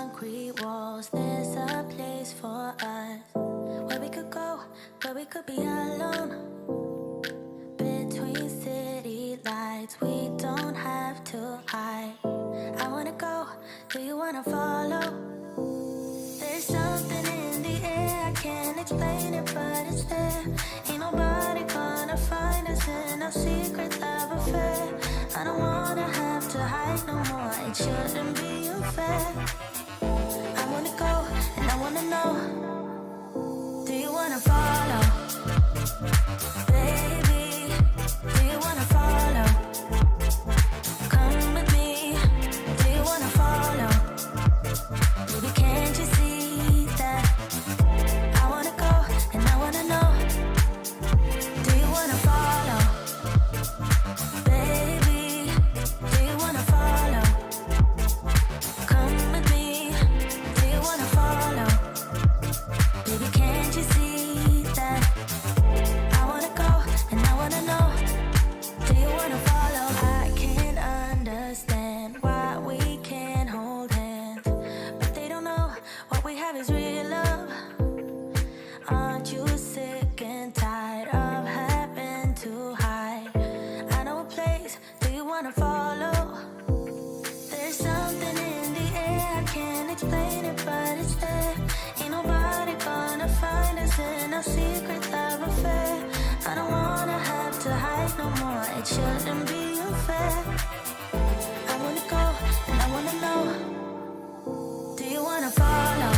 concrete walls. There's a place for us where we could go, where we could be alone. Between city lights, we don't have to hide. I wanna go, do you wanna follow? There's something in the air, I can't explain it, but it's there. Ain't nobody gonna find us in our secret love affair. I don't wanna have to hide no more, it shouldn't be unfair. I wanna go, and I wanna know, do you wanna follow? Baby, do you wanna follow? Come with me, do you wanna follow? Baby, can't you see that? I wanna go, and I wanna know, do you wanna follow? Baby, do you wanna follow? Come with me, do you wanna follow? Baby, can't you see that? I wanna go, and I wanna know, do you wanna follow? I can't understand why we can't hold hands, but they don't know what we have is real love. Aren't you sick and tired of having to hide? I know a place, do you wanna follow? There's something in the air, I can't explain it, but it's there. Ain't nobody gonna find us in our secret love affair. I don't wanna have to hide no more, it shouldn't be unfair. I wanna go, and I wanna know, do you wanna follow?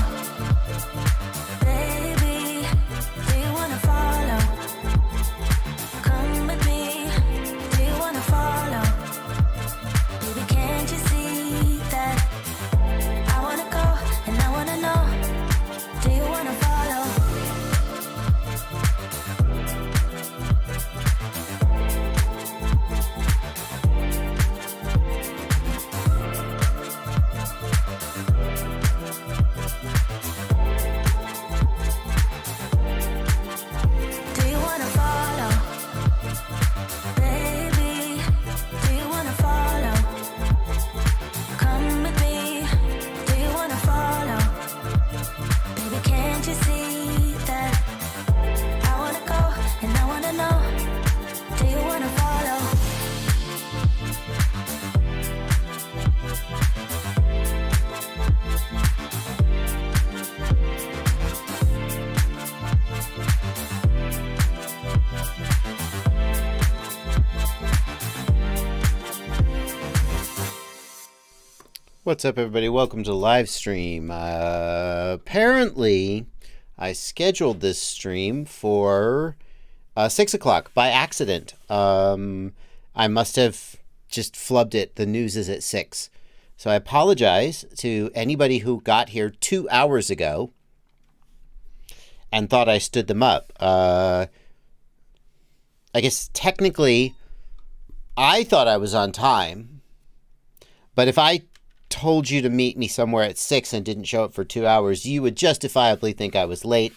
Baby, do you wanna follow? Come with me, do you wanna follow? Baby, can't you see that? I wanna go, and I wanna know, do you wanna follow? Do you wanna follow? Baby, do you wanna follow? Come with me, do you wanna follow? Baby, can't you see that? I wanna go, and I wanna know, do you wanna follow? What's up, everybody? Welcome to Livestream. Apparently, I scheduled this stream for 6 o'clock by accident. I must have just flubbed it. The news is at 6. So I apologize to anybody who got here 2 hours ago and thought I stood them up. I guess technically, I thought I was on time. But if I told you to meet me somewhere at 6 and didn't show up for 2 hours, you would justifiably think I was late.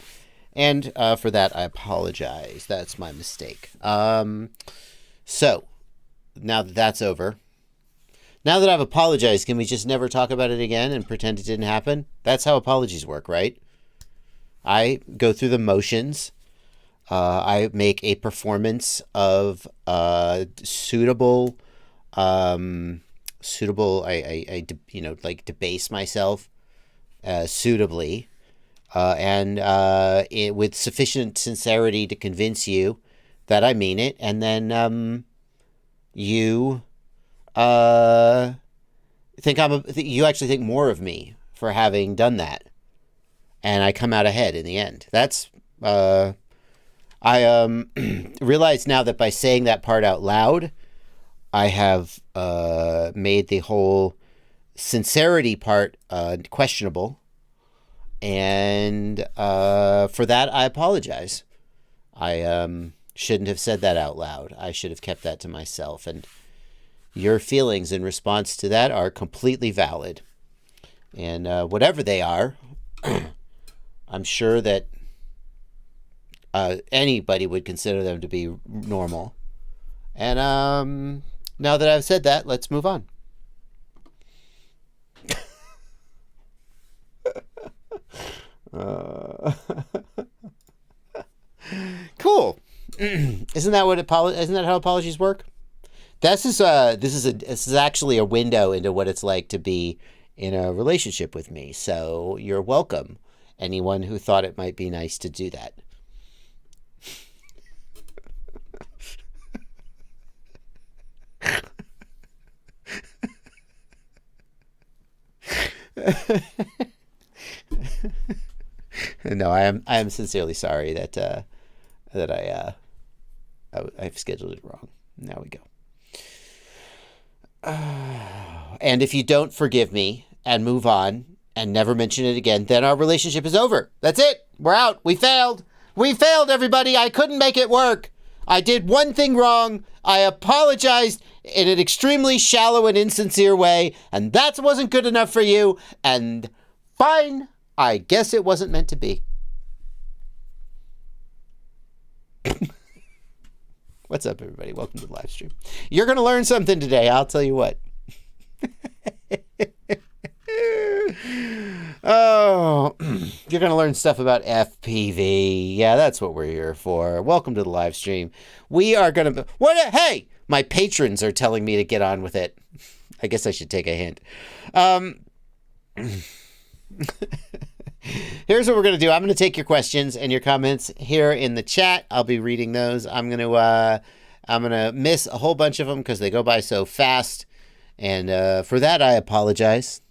And for that, I apologize. That's my mistake. So, now that that's over, now that I've apologized, can we just never talk about it again and pretend it didn't happen? That's how apologies work, right? I go through the motions. I make a performance of suitable, I debase myself suitably, and with sufficient sincerity to convince you that I mean it, and then you think you actually think more of me for having done that, and I come out ahead in the end. That's I realize now that by saying that part out loud, I have made the whole sincerity part questionable, and for that I apologize. I shouldn't have said that out loud. I should have kept that to myself, and your feelings in response to that are completely valid. And whatever they are, I'm sure that anybody would consider them to be normal. And now that I've said that, let's move on. Cool. Isn't that how apologies work? This is actually a window into what it's like to be in a relationship with me. So you're welcome. Anyone who thought it might be nice to do that. No, I am sincerely sorry that I've scheduled it wrong. Now we go. And if you don't forgive me and move on and never mention it again, then our relationship is over. That's it. We're out. We failed. We failed, everybody. I couldn't make it work. I did one thing wrong. I apologized in an extremely shallow and insincere way, and that wasn't good enough for you. And fine, I guess it wasn't meant to be. What's up, everybody? Welcome to the live stream. You're going to learn something today, I'll tell you what. Oh, you're going to learn stuff about FPV. Yeah, that's what we're here for. Welcome to the live stream. We are going to... Hey! My patrons are telling me to get on with it. I guess I should take a hint. Here's what we're going to do. I'm going to take your questions and your comments here in the chat. I'll be reading those. I'm going to miss a whole bunch of them because they go by so fast. And for that, I apologize.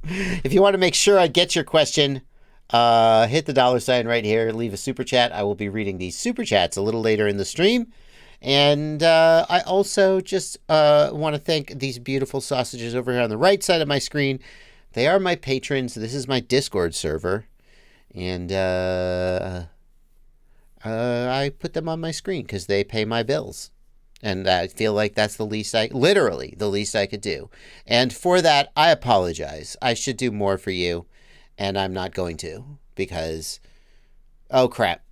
If you want to make sure I get your question, hit the $ right here. Leave a super chat. I will be reading these super chats a little later in the stream. And I also just want to thank these beautiful sausages over here on the right side of my screen. They are my patrons. This is my Discord server. And I put them on my screen because they pay my bills. And I feel like that's literally the least I could do. And for that, I apologize. I should do more for you. And I'm not going to because, oh crap.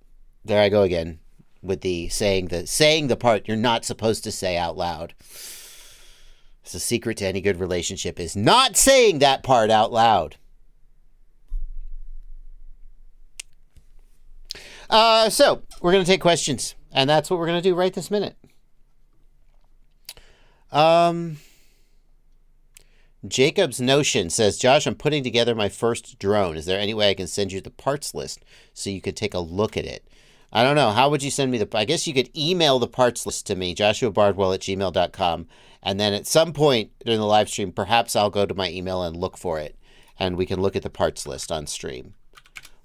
There I go again with the saying the part you're not supposed to say out loud. It's a secret to any good relationship is not saying that part out loud. So we're going to take questions, and that's what we're going to do right this minute. Jacob's Notion says, Josh, I'm putting together my first drone. Is there any way I can send you the parts list so you could take a look at it? I don't know. How would you send me I guess you could email the parts list to me, joshuabardwell@gmail.com. And then at some point during the live stream, perhaps I'll go to my email and look for it. And we can look at the parts list on stream.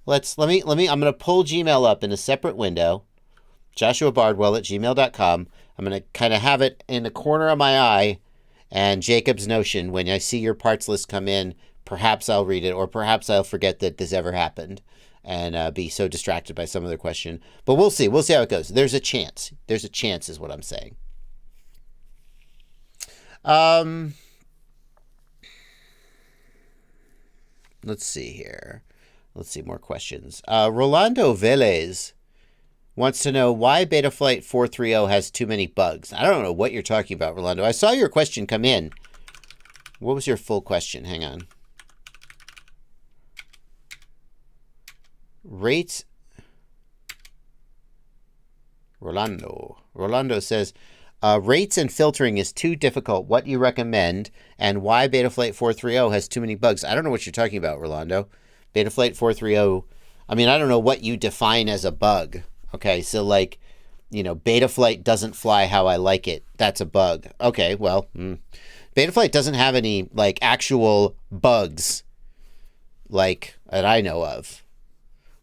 I'm going to pull Gmail up in a separate window, joshuabardwell@gmail.com. I'm going to kind of have it in the corner of my eye. And Jacob's Notion, when I see your parts list come in, perhaps I'll read it, or perhaps I'll forget that this ever happened and be so distracted by some other question. But we'll see. We'll see how it goes. There's a chance. There's a chance is what I'm saying. Let's see here. Let's see more questions. Rolando Velez wants to know why Betaflight 430 has too many bugs. I don't know what you're talking about, Rolando. I saw your question come in. What was your full question? Hang on. Rates. Rolando says, rates and filtering is too difficult. What do you recommend? And why Betaflight 430 has too many bugs? I don't know what you're talking about, Rolando. Betaflight 430, I mean, I don't know what you define as a bug. Okay, so like, Betaflight doesn't fly how I like it. That's a bug. Okay, well, Betaflight doesn't have any, like, actual bugs, like, that I know of,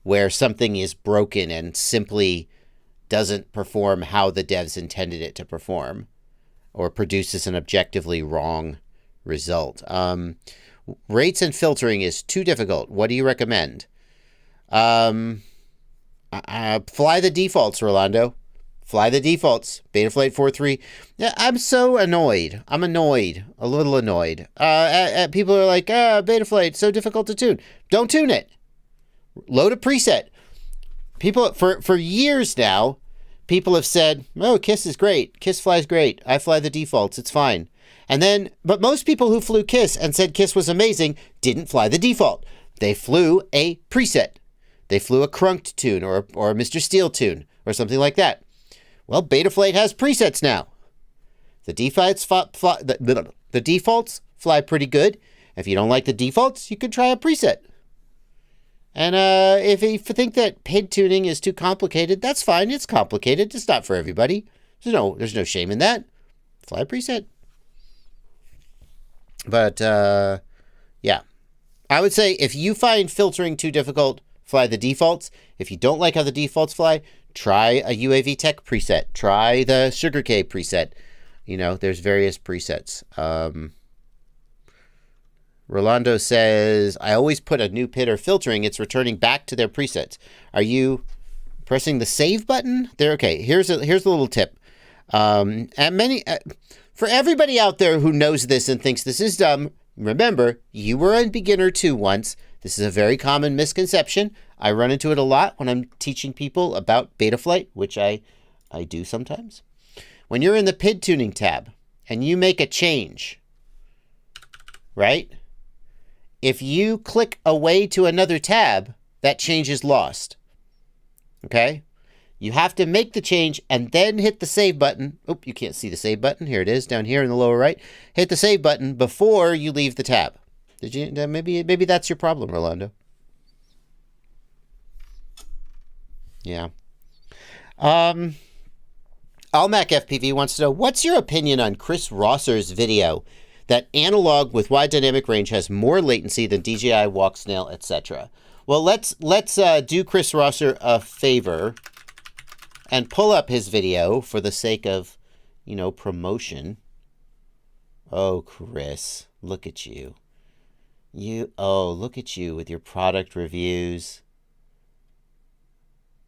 where something is broken and simply doesn't perform how the devs intended it to perform, or produces an objectively wrong result. Rates and filtering is too difficult. What do you recommend? Fly the defaults, Rolando. Fly the defaults. Betaflight 4.3. Yeah, I'm so annoyed. I'm annoyed. A little annoyed. People are like, Betaflight, so difficult to tune. Don't tune it. Load a preset. People, for years now, people have said, oh, KISS is great. KISS flies great. I fly the defaults. It's fine. And then, but most people who flew KISS and said KISS was amazing didn't fly the default. They flew a preset. They flew a Crunked tune or a Mr. Steel tune or something like that. Well, Betaflight has presets now. The defaults fly pretty good. If you don't like the defaults, you could try a preset. And if you think that PID tuning is too complicated, that's fine. It's complicated. It's not for everybody. There's no shame in that. Fly a preset. But yeah, I would say if you find filtering too difficult, fly the defaults. If you don't like how the defaults fly, try a UAV Tech preset. Try the Sugar K preset. There's various presets. Rolando says, I always put a new PID or filtering. It's returning back to their presets. Are you pressing the save button? There. Okay, here's a little tip. For everybody out there who knows this and thinks this is dumb, remember, you were a beginner too once. This is a very common misconception. I run into it a lot when I'm teaching people about Betaflight, which I do sometimes. When you're in the PID tuning tab and you make a change, right? If you click away to another tab, that change is lost. Okay? You have to make the change and then hit the save button. Oh, you can't see the save button. Here it is down here in the lower right. Hit the save button before you leave the tab. Did you? Maybe that's your problem, Rolando. Yeah. Almac FPV wants to know, what's your opinion on Chris Rosser's video that analog with wide dynamic range has more latency than DJI, walk snail, etc.? Well, let's do Chris Rosser a favor and pull up his video for the sake of, promotion. Oh, Chris, look at you. Look at you with your product reviews.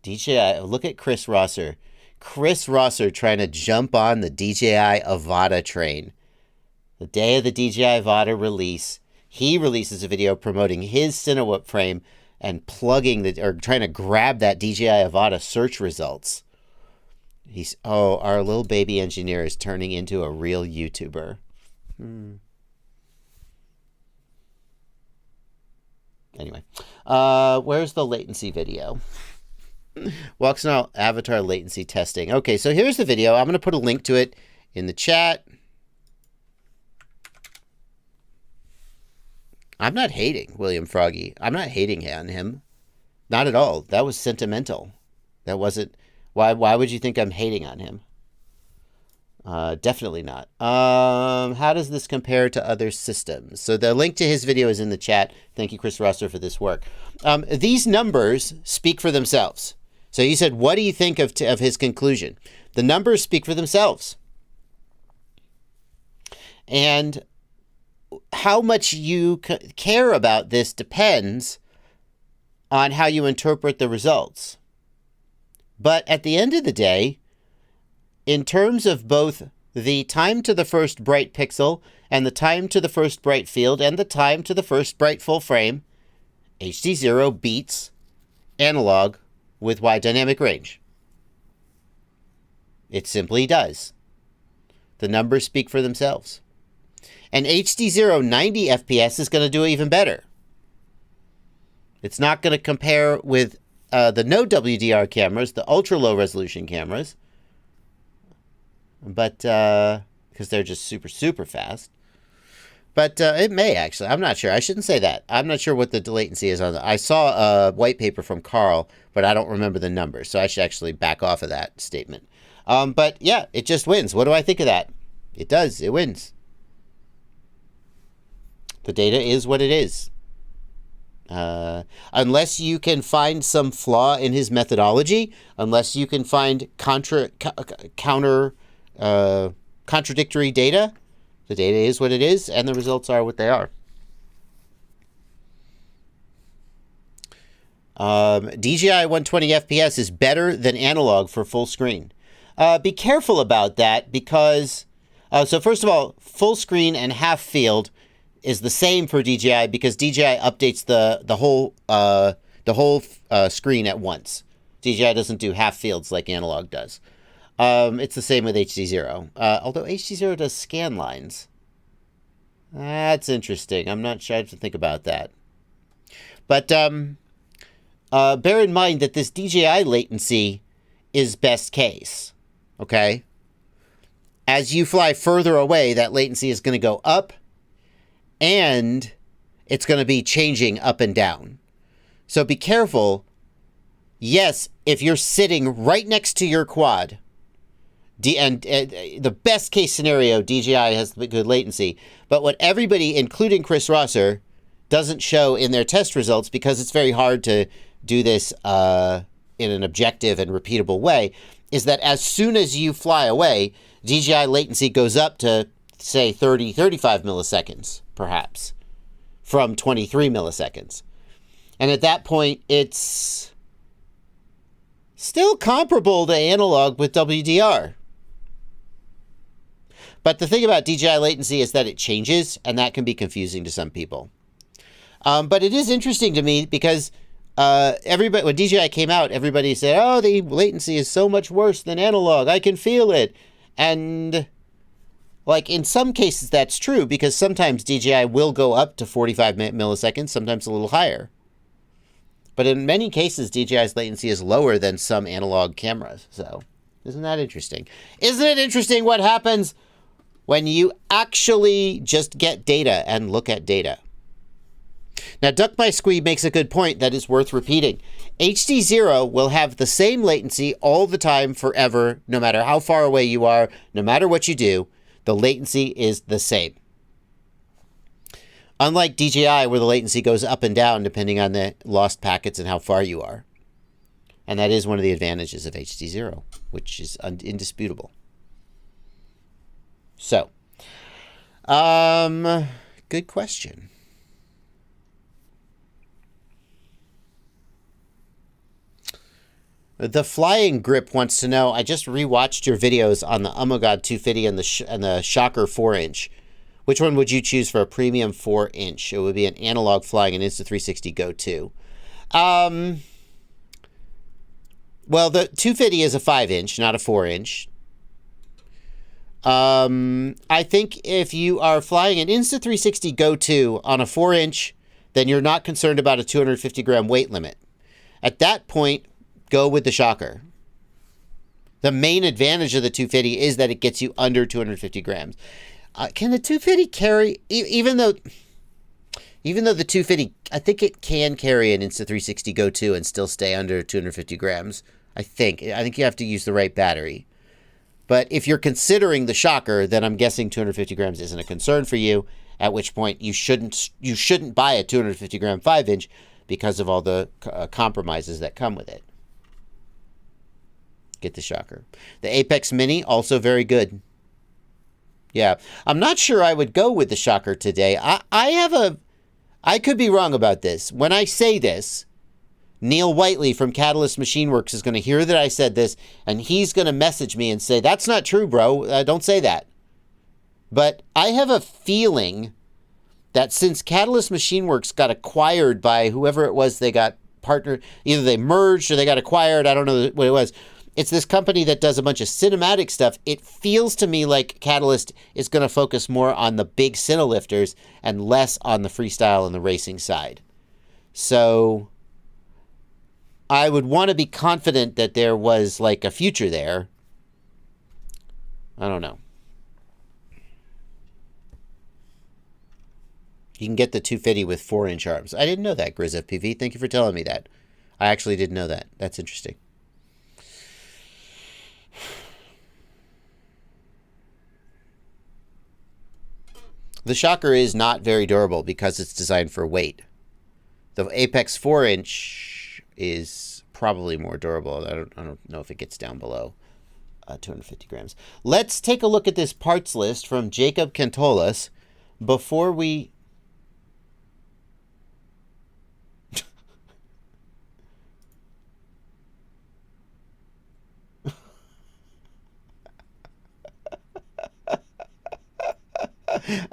DJI, look at Chris Rosser. Chris Rosser trying to jump on the DJI Avata train. The day of the DJI Avata release, he releases a video promoting his Cinewhoop frame and trying to grab that DJI Avata search results. Our little baby engineer is turning into a real YouTuber. Anyway, where's the latency video? Walks now avatar latency testing. Okay, so here's the video. I'm going to put a link to it in the chat. I'm not hating William Froggy. I'm not hating on him. Not at all. That was sentimental. That wasn't... Why would you think I'm hating on him? Definitely not. How does this compare to other systems? So the link to his video is in the chat. Thank you, Chris Rosser, for this work. These numbers speak for themselves. So you said, what do you think of his conclusion? The numbers speak for themselves. And how much you care about this depends on how you interpret the results. But at the end of the day, in terms of both the time to the first bright pixel and the time to the first bright field and the time to the first bright full frame, HD0 beats analog with wide dynamic range. It simply does. The numbers speak for themselves. And HD0 90 FPS is going to do even better. It's not going to compare with the no WDR cameras, the ultra low resolution cameras, but because they're just super, super fast. But it may actually. I'm not sure. I shouldn't say that. I'm not sure what the latency is on that. I saw a white paper from Carl, but I don't remember the numbers, so I should actually back off of that statement. But yeah, it just wins. What do I think of that? It does. It wins. The data is what it is. Unless you can find some flaw in his methodology, unless you can find contradictory data, the data is what it is, and the results are what they are. DJI 120 FPS is better than analog for full screen. Be careful about that because, so first of all, full screen and half field is the same for DJI because DJI updates the whole screen at once. DJI doesn't do half fields like analog does. It's the same with HD0. Although HD0 does scan lines. That's interesting. I'm not sure. I have to think about that. But bear in mind that this DJI latency is best case, okay? As you fly further away, that latency is going to go up, and it's going to be changing up and down. So be careful. Yes, if you're sitting right next to your quad, and the best case scenario, DJI has good latency. But what everybody, including Chris Rosser, doesn't show in their test results, because it's very hard to do this in an objective and repeatable way, is that as soon as you fly away, DJI latency goes up to, say, 30, 35 milliseconds, perhaps, from 23 milliseconds. And at that point, it's still comparable to analog with WDR. But the thing about DJI latency is that it changes, and that can be confusing to some people. But it is interesting to me because everybody, when DJI came out, everybody said, oh, the latency is so much worse than analog. I can feel it. And like in some cases, that's true, because sometimes DJI will go up to 45 milliseconds, sometimes a little higher. But in many cases, DJI's latency is lower than some analog cameras. So isn't that interesting? Isn't it interesting what happens when you actually just get data and look at data? Now, Duck My Squee makes a good point that is worth repeating. HD0 will have the same latency all the time forever, no matter how far away you are, no matter what you do, the latency is the same. Unlike DJI, where the latency goes up and down depending on the lost packets and how far you are. And that is one of the advantages of HD0, which is indisputable. So, good question. The Flying Grip wants to know, I just rewatched your videos on the Umagod 250 and the Shocker 4-inch. Which one would you choose for a premium 4-inch? It would be an analog flying an Insta360 Go 2. Well, the 250 is a 5-inch, not a 4-inch. I think if you are flying an Insta360 Go 2 on a 4-inch, then you're not concerned about a 250-gram weight limit. At that point, go with the Shocker. The main advantage of the 250 is that it gets you under 250 grams. Can the 250 carry, even though the 250, I think it can carry an Insta360 Go 2 and still stay under 250 grams. I think you have to use the right battery. But if you're considering the Shocker, then I'm guessing 250 grams isn't a concern for you, at which point you shouldn't buy a 250 gram 5-inch because of all the compromises that come with it. Get the Shocker. The Apex Mini, also very good. Yeah, I'm not sure I would go with the Shocker today. I could be wrong about this. When I say this, Neil Whiteley from Catalyst Machine Works is going to hear that I said this, and he's going to message me and say, that's not true, bro. Don't say that. But I have a feeling that since Catalyst Machine Works got acquired by whoever it was they got partnered, either they merged or they got acquired, I don't know what it was. It's this company that does a bunch of cinematic stuff. It feels to me like Catalyst is going to focus more on the big cinelifters and less on the freestyle and the racing side. So I would want to be confident that there was like a future there. I don't know. You can get the 250 with 4-inch arms. I didn't know that, Grizz FPV. Thank you for telling me that. I actually didn't know that. That's interesting. The Shocker is not very durable because it's designed for weight. The Apex 4-inch is probably more durable. I don't know if it gets down below 250 grams. Let's take a look at this parts list from Jacob Cantolas before we...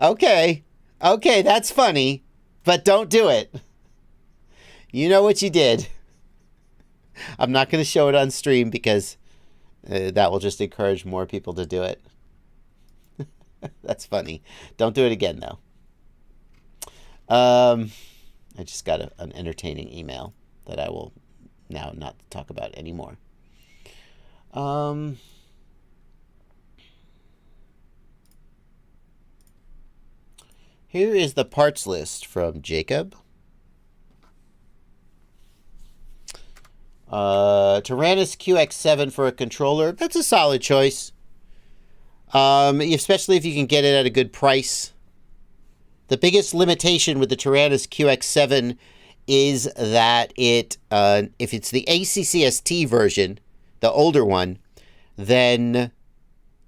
Okay, that's funny, but don't do it. You know what you did. I'm not going to show it on stream because that will just encourage more people to do it. That's funny. Don't do it again, though. I just got an entertaining email that I will now not talk about anymore. Here is the parts list from Jacob. Tyrannus QX7 for a controller. That's a solid choice. Especially if you can get it at a good price. The biggest limitation with the Tyrannus QX7 is that it, if it's the ACCST version, the older one, then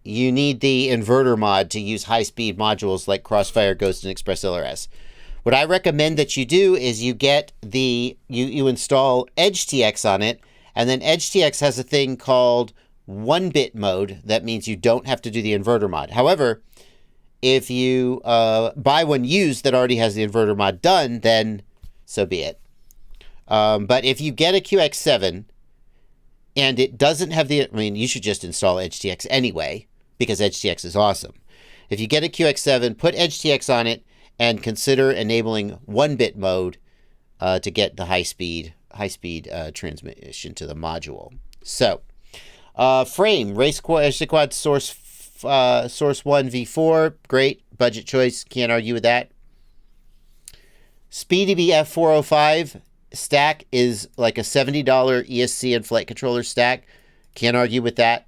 you need the inverter mod to use high-speed modules like Crossfire, Ghost, and ExpressLRS. What I recommend that you do is you get you install EdgeTX on it, and then EdgeTX has a thing called 1-bit mode. That means you don't have to do the inverter mod. However, if you buy one used that already has the inverter mod done, then so be it. But if you get a QX7 and it doesn't have you should just install EdgeTX anyway, because EdgeTX is awesome. If you get a QX7, put EdgeTX on it and consider enabling 1-bit mode to get the high-speed transmission to the module. So, frame, Race Quad Source 1 V4, great, budget choice, can't argue with that. SpeedyB F405 stack is like a $70 ESC and flight controller stack, can't argue with that.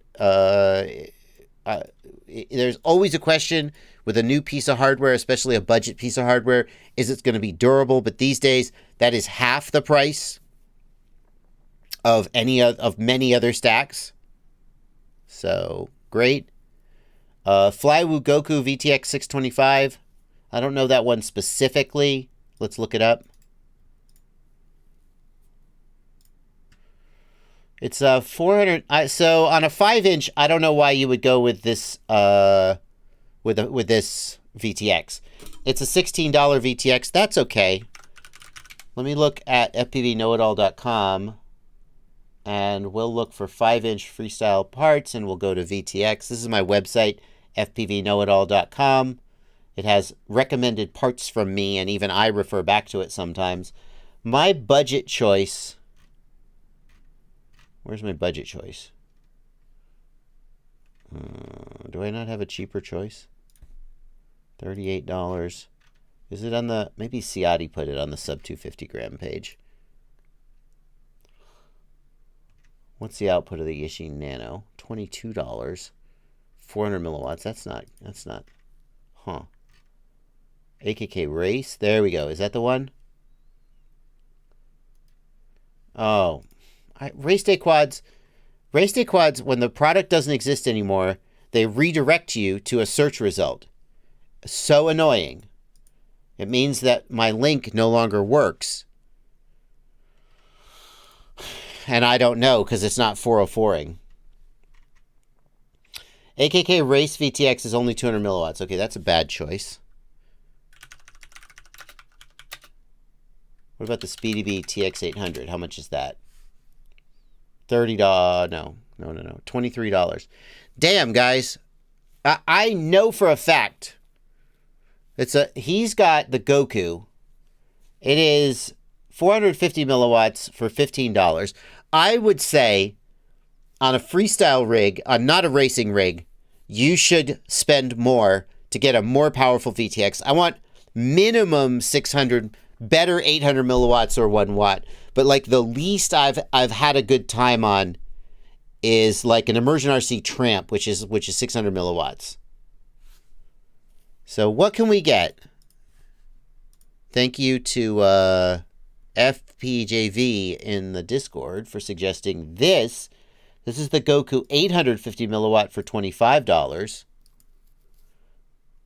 There's always a question with a new piece of hardware, especially a budget piece of hardware, is it going to be durable? But these days, that is half the price of many other stacks. So, great. Flywoo Goku VTX 625. I don't know that one specifically. Let's look it up. It's 400. So on a 5-inch, I don't know why you would go with this with this VTX. It's a $16 VTX. That's okay. Let me look at fpvknowitall.com, and we'll look for 5-inch freestyle parts, and we'll go to VTX. This is my website, fpvknowitall.com. It has recommended parts from me, and even I refer back to it sometimes. My budget choice... Where's my budget choice? Do I not have a cheaper choice? $38. Is it on the... Maybe Ciotti put it on the sub 250 gram page. What's the output of the Yishin Nano? $22. 400 milliwatts. That's not... Huh. AKK Race. There we go. Is that the one? Oh... Race day quads, when the product doesn't exist anymore, they redirect you to a search result. So annoying. It means that my link no longer works. And I don't know because it's not 404ing. AKK Race VTX is only 200 milliwatts. Okay, that's a bad choice. What about the SpeedyB TX800? How much is that? $30. No. $23. Damn, guys. I know for a fact. He's got the Goku. It is 450 milliwatts for $15. I would say on a freestyle rig, not a racing rig, you should spend more to get a more powerful VTX. I want minimum 600, better 800 milliwatts or 1 watt. But like the least I've had a good time on is like an Immersion RC Tramp, which is 600 milliwatts. So what can we get? Thank you to FPJV in the Discord for suggesting this. This is the Goku 850 milliwatt for $25.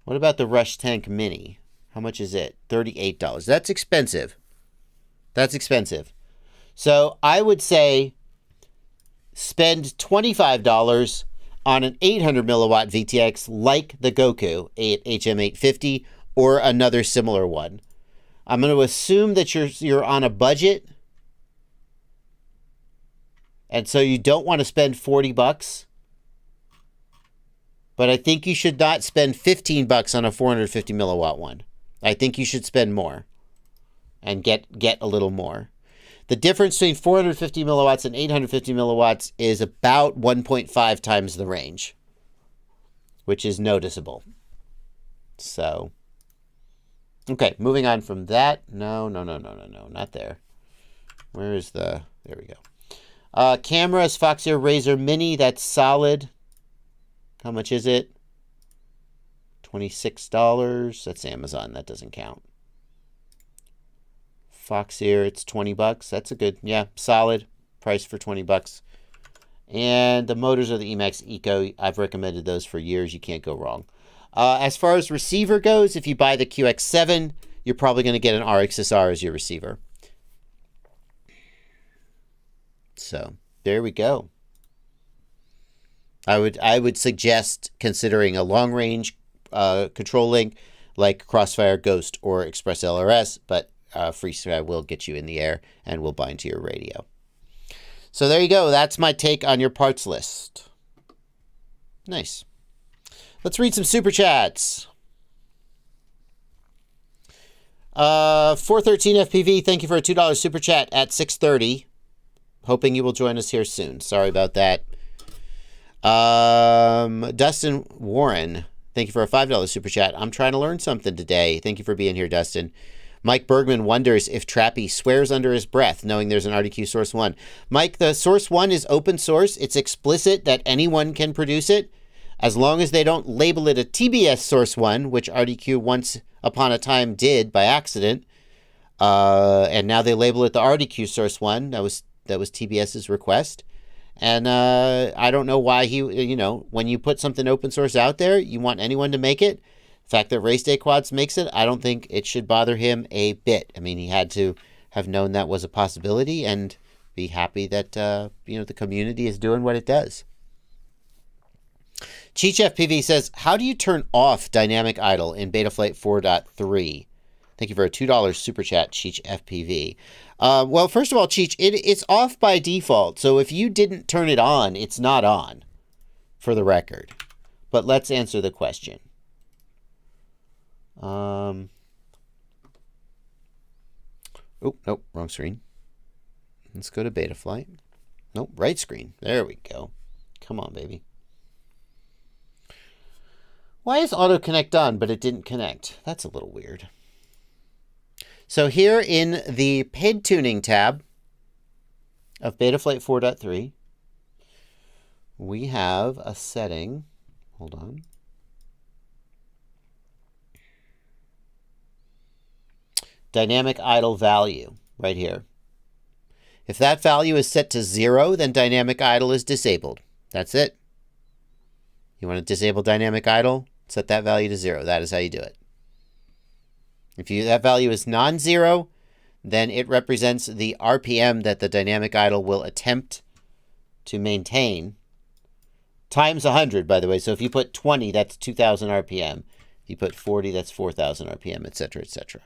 What about the Rush Tank Mini? How much is it? $38. That's expensive. That's expensive. So I would say spend $25 on an 800 milliwatt VTX like the Goku HM850 or another similar one. I'm going to assume that you're on a budget, and so you don't want to spend $40. But I think you should not spend $15 on a 450 milliwatt one. I think you should spend more. and get a little more. The difference between 450 milliwatts and 850 milliwatts is about 1.5 times the range, which is noticeable. So, okay, moving on from that. No, not there. Where is the... There we go. Cameras, Foxeer Razor Mini, that's solid. How much is it? $26. That's Amazon. That doesn't count. Foxeer, it's $20. That's a good, yeah, solid price for $20. And the motors are the Emax Eco. I've recommended those for years. You can't go wrong. As far as receiver goes, if you buy the QX7, you're probably going to get an RXSR as your receiver. So there we go. I would suggest considering a long range control link like Crossfire, Ghost, or ExpressLRS, but FreeSky will get you in the air and will bind to your radio. So there you go. That's my take on your parts list. Nice. Let's read some super chats. 413 FPV, thank you for a $2 super chat at 6:30. Hoping you will join us here soon. Sorry about that. Dustin Warren, thank you for a $5 super chat. I'm trying to learn something today. Thank you for being here, Dustin. Mike Bergman wonders if Trappy swears under his breath, knowing there's an RDQ Source 1. Mike, the Source 1 is open source. It's explicit that anyone can produce it, as long as they don't label it a TBS Source 1, which RDQ once upon a time did by accident. And now they label it the RDQ Source 1. That was TBS's request. And I don't know why when you put something open source out there, you want anyone to make it. The fact that Race Day Quads makes it, I don't think it should bother him a bit. I mean, he had to have known that was a possibility and be happy that, the community is doing what it does. Cheech FPV says, how do you turn off dynamic idle in Betaflight 4.3? Thank you for a $2 super chat, Cheech FPV. Well, first of all, Cheech, it's off by default. So if you didn't turn it on, it's not on, for the record. But let's answer the question. Oh, nope, wrong screen. Let's go to Betaflight. Nope, right screen. There we go. Come on, baby. Why is auto connect on, but it didn't connect? That's a little weird. So here in the PID tuning tab of Betaflight 4.3, we have a setting. Hold on. Dynamic idle value right here. If that value is set to 0, then dynamic idle is disabled. That's it. You want to disable dynamic idle? Set that value to 0. That is how you do it. If that value is non-zero, then it represents the RPM that the dynamic idle will attempt to maintain times 100, by the way. So if you put 20, that's 2,000 RPM. If you put 40, that's 4,000 RPM, etc., etc.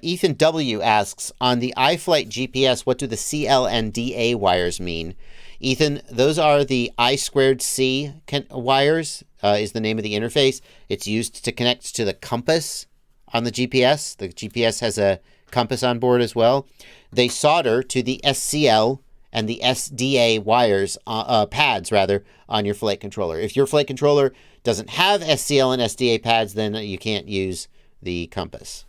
Ethan W. asks, on the iFlight GPS, what do the CL and DA wires mean? Ethan, those are the I2C wires, is the name of the interface. It's used to connect to the compass on the GPS. The GPS has a compass on board as well. They solder to the SCL and the SDA wires, pads rather, on your flight controller. If your flight controller doesn't have SCL and SDA pads, then you can't use the compass.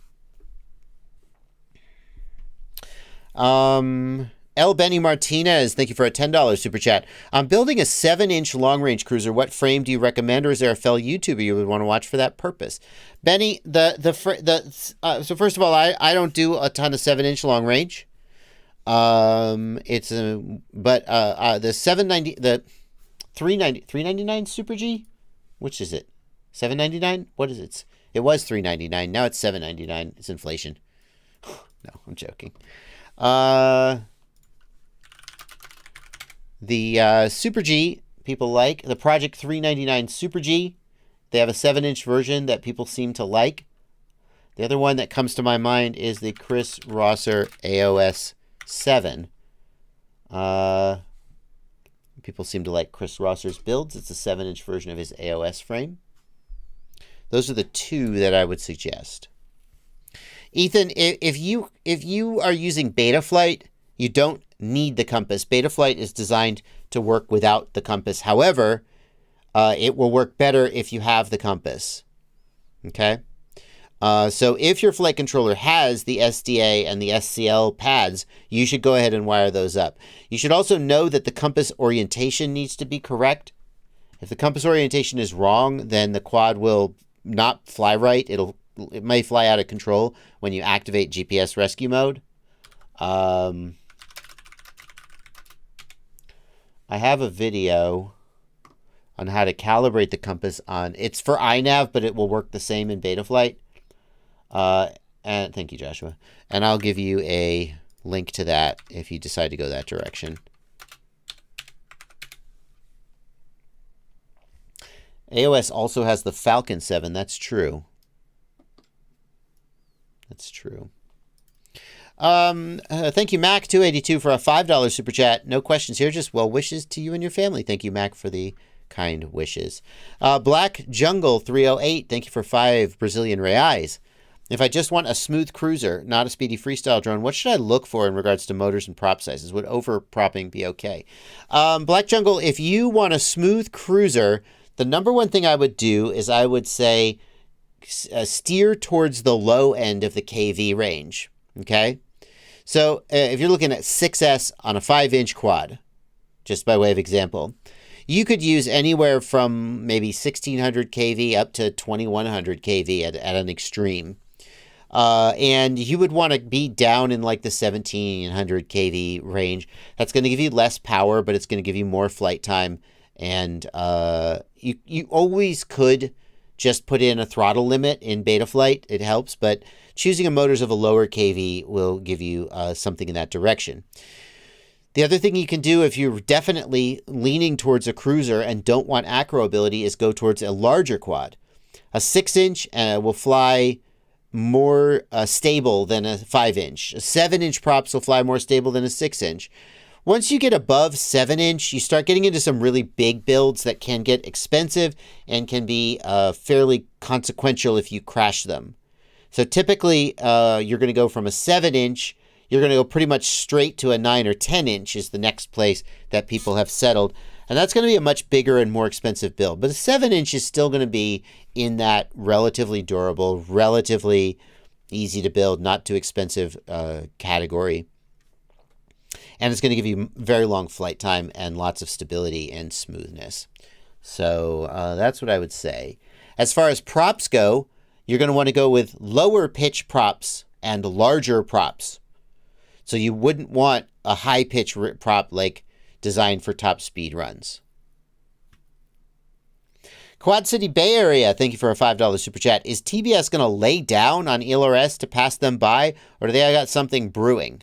L. Benny Martinez, thank you for a $10 super chat. I'm building a 7-inch long-range cruiser. What frame do you recommend, or is there a fellow YouTuber you would want to watch for that purpose? Benny, so first of all, I don't do a ton of 7-inch long-range. The 399 Super G, which is it? 799? What is it? It was 399. Now it's 799. It's inflation. No, I'm joking. The Super G people like. The Project 399 Super G. They have a 7-inch version that people seem to like. The other one that comes to my mind is the Chris Rosser AOS 7. People seem to like Chris Rosser's builds. It's a 7-inch version of his AOS frame. Those are the two that I would suggest. Ethan, if you are using Betaflight, you don't need the compass. Betaflight is designed to work without the compass. However, it will work better if you have the compass. Okay? So if your flight controller has the SDA and the SCL pads, you should go ahead and wire those up. You should also know that the compass orientation needs to be correct. If the compass orientation is wrong, then the quad will not fly right. It may fly out of control when you activate GPS rescue mode. I have a video on how to calibrate the compass on. It's for iNav, but it will work the same in Betaflight. And thank you, Joshua. And I'll give you a link to that if you decide to go that direction. AOS also has the Falcon 7. That's true. That's true. Thank you, Mac282, for a $5 super chat. No questions here, just well wishes to you and your family. Thank you, Mac, for the kind wishes. Black Jungle 308, thank you for 5 Brazilian reais. If I just want a smooth cruiser, not a speedy freestyle drone, what should I look for in regards to motors and prop sizes? Would overpropping be okay? Black Jungle, if you want a smooth cruiser, the number one thing I would do is I would say steer towards the low end of the KV range. Okay? So if you're looking at 6S on a 5-inch quad, just by way of example, you could use anywhere from maybe 1600 kV up to 2100 kV at an extreme. And you would want to be down in like the 1700 kV range. That's going to give you less power, but it's going to give you more flight time. And you always could just put in a throttle limit in Betaflight. It helps, but choosing a motors of a lower kV will give you something in that direction. The other thing you can do if you're definitely leaning towards a cruiser and don't want acro ability is go towards a larger quad. A 6-inch will fly more stable than a 5-inch. A 7-inch props will fly more stable than a 6-inch. Once you get above 7-inch, you start getting into some really big builds that can get expensive and can be fairly consequential if you crash them. So typically, you're going to go from a 7-inch, you're going to go pretty much straight to a 9 or 10-inch is the next place that people have settled. And that's going to be a much bigger and more expensive build. But a 7-inch is still going to be in that relatively durable, relatively easy to build, not too expensive category. And it's going to give you very long flight time and lots of stability and smoothness. So that's what I would say. As far as props go, you're going to want to go with lower pitch props and larger props. So you wouldn't want a high pitch prop like designed for top speed runs. Quad City Bay Area, thank you for a $5 super chat. Is TBS going to lay down on ELRS to pass them by, or do they got something brewing?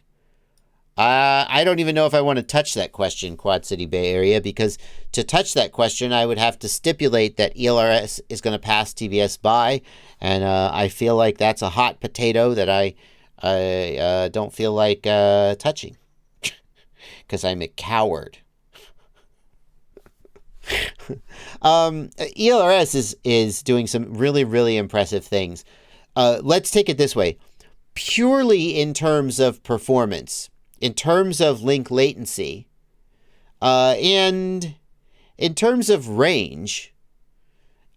I don't even know if I want to touch that question, Quad City Bay Area, because to touch that question, I would have to stipulate that ELRS is going to pass TBS by, and I feel like that's a hot potato that I don't feel like touching, because I'm a coward. ELRS is doing some really, really impressive things. Let's take it this way. Purely in terms of performance, in terms of link latency, and in terms of range,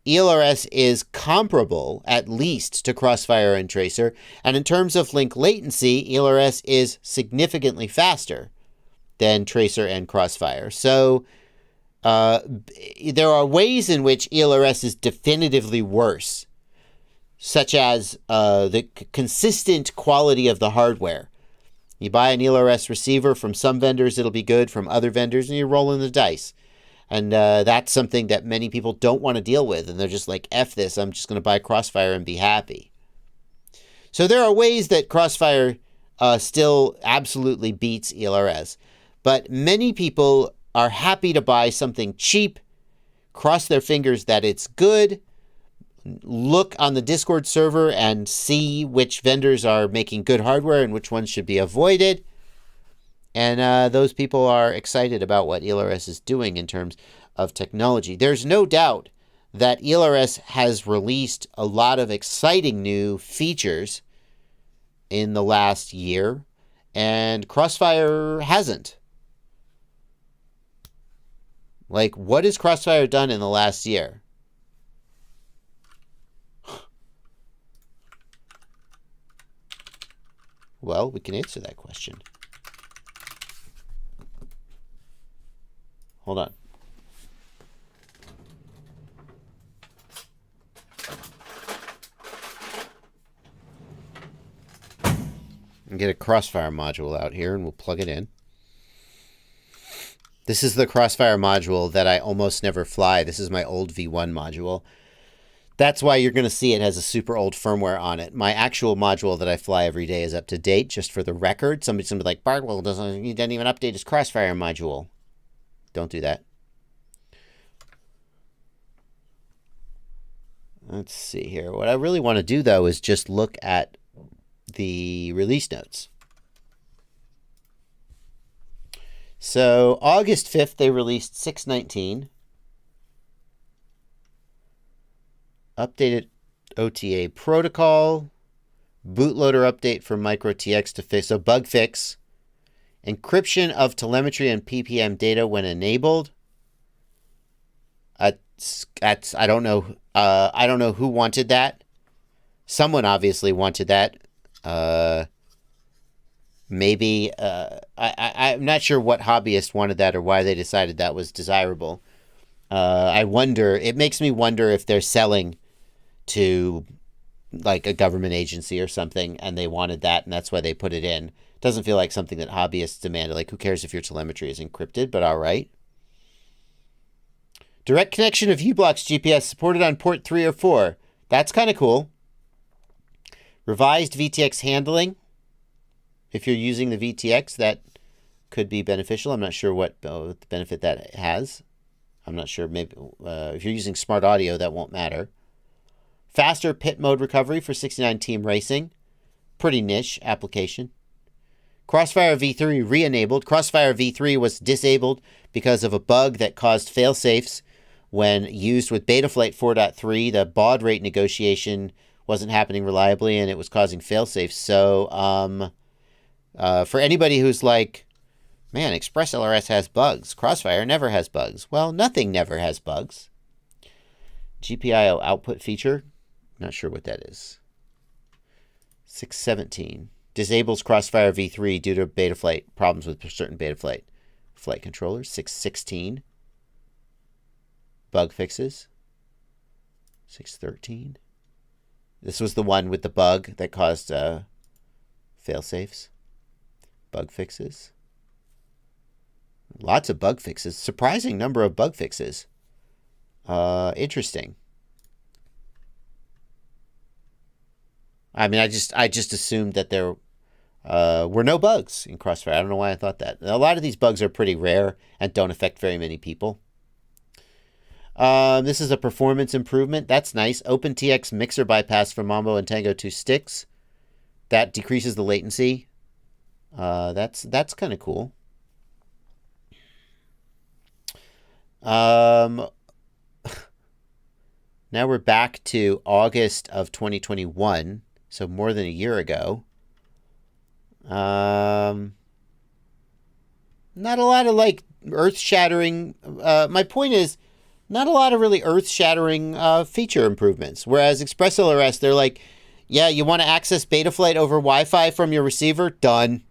ELRS is comparable, at least, to Crossfire and Tracer. And in terms of link latency, ELRS is significantly faster than Tracer and Crossfire. So there are ways in which ELRS is definitively worse, such as the consistent quality of the hardware. You buy an ELRS receiver from some vendors, it'll be good. From other vendors, and you're rolling the dice. And that's something that many people don't want to deal with. And they're just like, F this, I'm just going to buy Crossfire and be happy. So there are ways that Crossfire still absolutely beats ELRS. But many people are happy to buy something cheap, cross their fingers that it's good, look on the Discord server and see which vendors are making good hardware and which ones should be avoided. And those people are excited about what ELRS is doing in terms of technology. There's no doubt that ELRS has released a lot of exciting new features in the last year, and Crossfire hasn't. Like, what has Crossfire done in the last year? Well, we can answer that question. Hold on. And get a Crossfire module out here, and we'll plug it in. This is the Crossfire module that I almost never fly. This is my old V1 module. That's why you're going to see it has a super old firmware on it. My actual module that I fly every day is up to date, just for the record. Somebody's going to be like, Bardwell he didn't even update his Crossfire module. Don't do that. Let's see here. What I really want to do, though, is just look at the release notes. So August 5th, they released 6.19. Updated OTA protocol. Bootloader update for MicroTX to fix. So bug fix. Encryption of telemetry and PPM data when enabled. I don't know. I don't know who wanted that. Someone obviously wanted that. Maybe I'm not sure what hobbyist wanted that or why they decided that was desirable. I wonder. It makes me wonder if they're selling to like a government agency or something, and they wanted that, and that's why they put it in. Doesn't feel like something that hobbyists demanded. Like, who cares if your telemetry is encrypted? But all right. Direct connection of U-Blox GPS supported on port 3 or 4. That's kind of cool. Revised VTX handling. If you're using the VTX, that could be beneficial. I'm not sure what benefit that has. I'm not sure. Maybe if you're using smart audio, that won't matter. Faster pit mode recovery for 69 team racing. Pretty niche application. Crossfire V3 re-enabled. Crossfire V3 was disabled because of a bug that caused fail-safes when used with Betaflight 4.3. The baud rate negotiation wasn't happening reliably, and it was causing fail-safes. So, for anybody who's like, man, ExpressLRS has bugs. Crossfire never has bugs. Well, nothing never has bugs. GPIO output feature. Not sure what that is. 617. Disables Crossfire V3 due to Betaflight problems with certain Betaflight flight controllers. 616. Bug fixes. 613. This was the one with the bug that caused fail-safes. Bug fixes. Lots of bug fixes. Surprising number of bug fixes. Interesting. I mean, I just assumed that there were no bugs in Crossfire. I don't know why I thought that. A lot of these bugs are pretty rare and don't affect very many people. This is a performance improvement. That's nice. OpenTX mixer bypass for Mambo and Tango 2 sticks. That decreases the latency. That's kind of cool. Now we're back to August of 2021, so more than a year ago. Not a lot of like earth-shattering. My point is, not a lot of really earth-shattering feature improvements. Whereas ExpressLRS, they're like, yeah, you want to access Betaflight over Wi-Fi from your receiver? Done.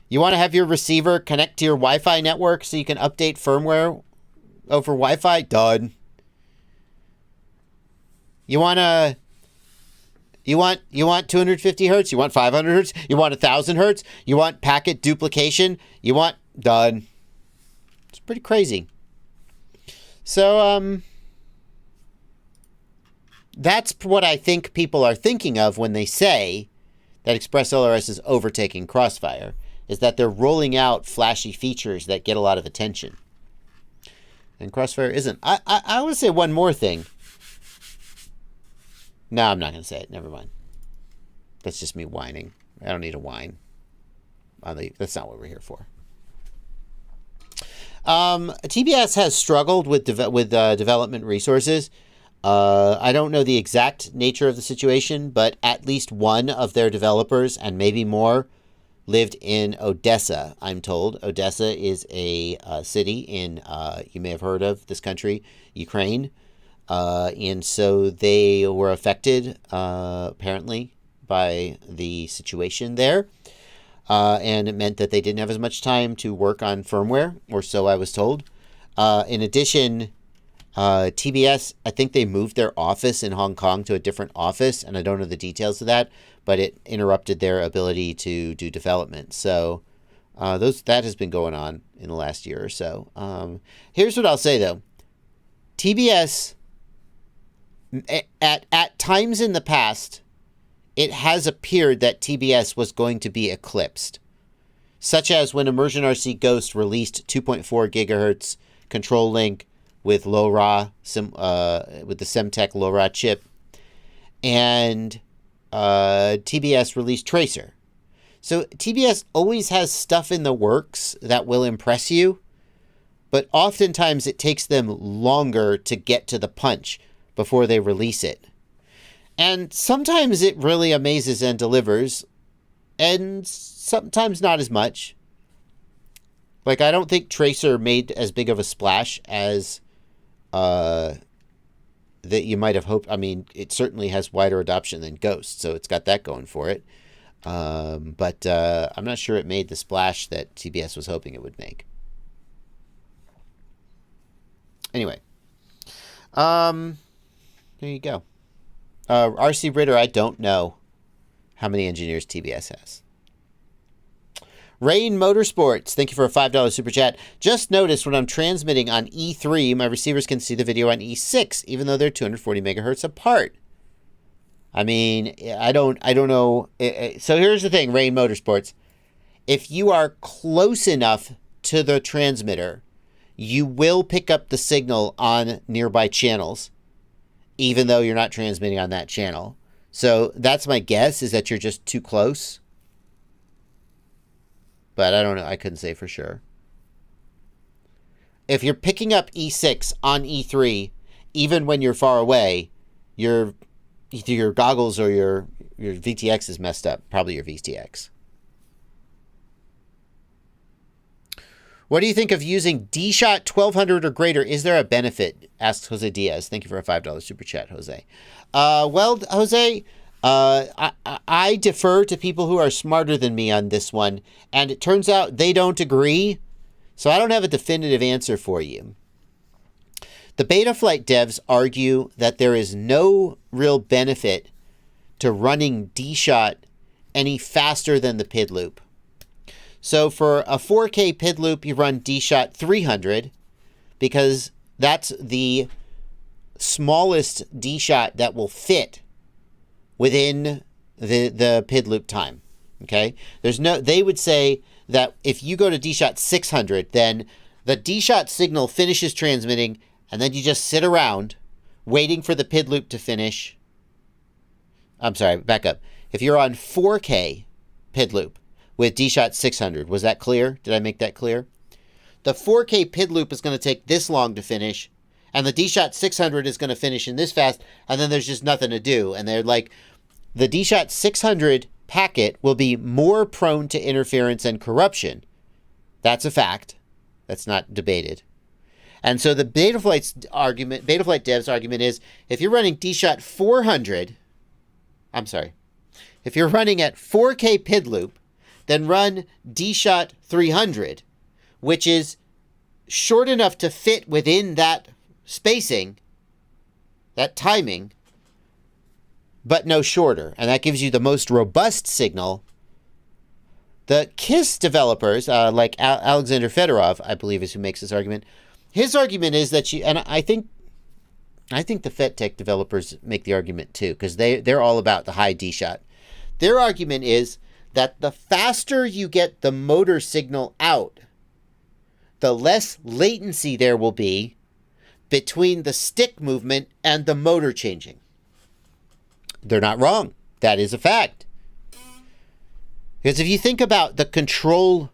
You want to have your receiver connect to your Wi-Fi network so you can update firmware over Wi-Fi? Done. You want 250 hertz? You want 500 hertz? You want 1,000 hertz? You want packet duplication? You want... Done. It's pretty crazy. So, that's what I think people are thinking of when they say that ExpressLRS is overtaking Crossfire, is that they're rolling out flashy features that get a lot of attention. And Crossfire isn't. I want to say one more thing. No, I'm not going to say it. Never mind. That's just me whining. I don't need to whine. That's not what we're here for. TBS has struggled with development resources. I don't know the exact nature of the situation, but at least one of their developers, and maybe more, lived in Odessa, I'm told. Odessa is a city in, you may have heard of this country, Ukraine. And so they were affected, apparently, by the situation there. And it meant that they didn't have as much time to work on firmware, or so I was told. In addition, TBS, I think they moved their office in Hong Kong to a different office, and I don't know the details of that, but it interrupted their ability to do development. So that has been going on in the last year or so. Here's what I'll say, though. TBS, at times in the past, it has appeared that TBS was going to be eclipsed, such as when Immersion RC Ghost released 2.4 gigahertz control link with LoRa, with the Semtech LoRa chip, and TBS released Tracer. So TBS always has stuff in the works that will impress you, but oftentimes it takes them longer to get to the punch before they release it. And sometimes it really amazes and delivers, and sometimes not as much. Like, I don't think Tracer made as big of a splash as that you might have hoped. I mean, it certainly has wider adoption than Ghost, so it's got that going for it. But I'm not sure it made the splash that TBS was hoping it would make. Anyway, there you go. RC Ritter, I don't know how many engineers TBS has. Rain Motorsports, thank you for a $5 super chat. Just noticed when I'm transmitting on E3, my receivers can see the video on E6, even though they're 240 megahertz apart. I mean, I don't know. So here's the thing, Rain Motorsports. If you are close enough to the transmitter, you will pick up the signal on nearby channels, even though you're not transmitting on that channel. So that's my guess, is that you're just too close. But I don't know. I couldn't say for sure. If you're picking up E6 on E3, even when you're far away, either your goggles or your VTX is messed up. Probably your VTX. What do you think of using D-Shot 1200 or greater? Is there a benefit? Asks Jose Diaz. Thank you for a $5 super chat, Jose. Well, Jose, I defer to people who are smarter than me on this one, and it turns out they don't agree, so I don't have a definitive answer for you. The Betaflight devs argue that there is no real benefit to running D-Shot any faster than the PID loop. So for a 4K PID loop, you run D-Shot 300 because that's the smallest D-Shot that will fit within the PID loop time. Okay? They would say that if you go to D-Shot 600, then the D-Shot signal finishes transmitting, and then you just sit around waiting for the PID loop to finish. I'm sorry, back up. If you're on 4K PID loop with D-Shot 600, was that clear? Did I make that clear? The 4K PID loop is going to take this long to finish, and the D-Shot 600 is going to finish in this fast, and then there's just nothing to do. And they're like, the D-Shot 600 packet will be more prone to interference and corruption. That's a fact. That's not debated. And so the Betaflight devs argument is, if you're running D-Shot 400, if you're running at 4K PID loop, then run D-Shot 300, which is short enough to fit within that spacing, that timing, but no shorter. And that gives you the most robust signal. The KISS developers, like Alexander Fedorov, I believe is who makes this argument. His argument is that and I think the FetTech developers make the argument too, because they're all about the high D-Shot. Their argument is that the faster you get the motor signal out, the less latency there will be between the stick movement and the motor changing. They're not wrong. That is a fact. Because if you think about the control,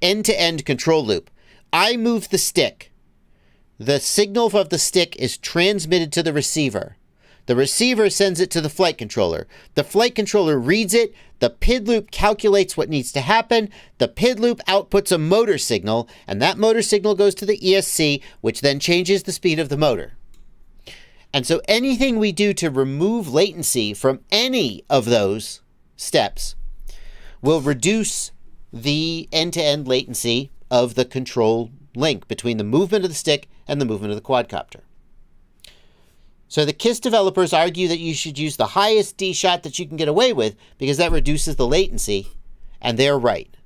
end-to-end control loop, I move the stick. the signal of the stick is transmitted to the receiver. The receiver sends it to the flight controller. The flight controller reads it. The PID loop calculates what needs to happen. The PID loop outputs a motor signal, and that motor signal goes to the ESC, which then changes the speed of the motor. And so anything we do to remove latency from any of those steps will reduce the end-to-end latency of the control link between the movement of the stick and the movement of the quadcopter. So the KISS developers argue that you should use the highest D shot that you can get away with because that reduces the latency, and they're right.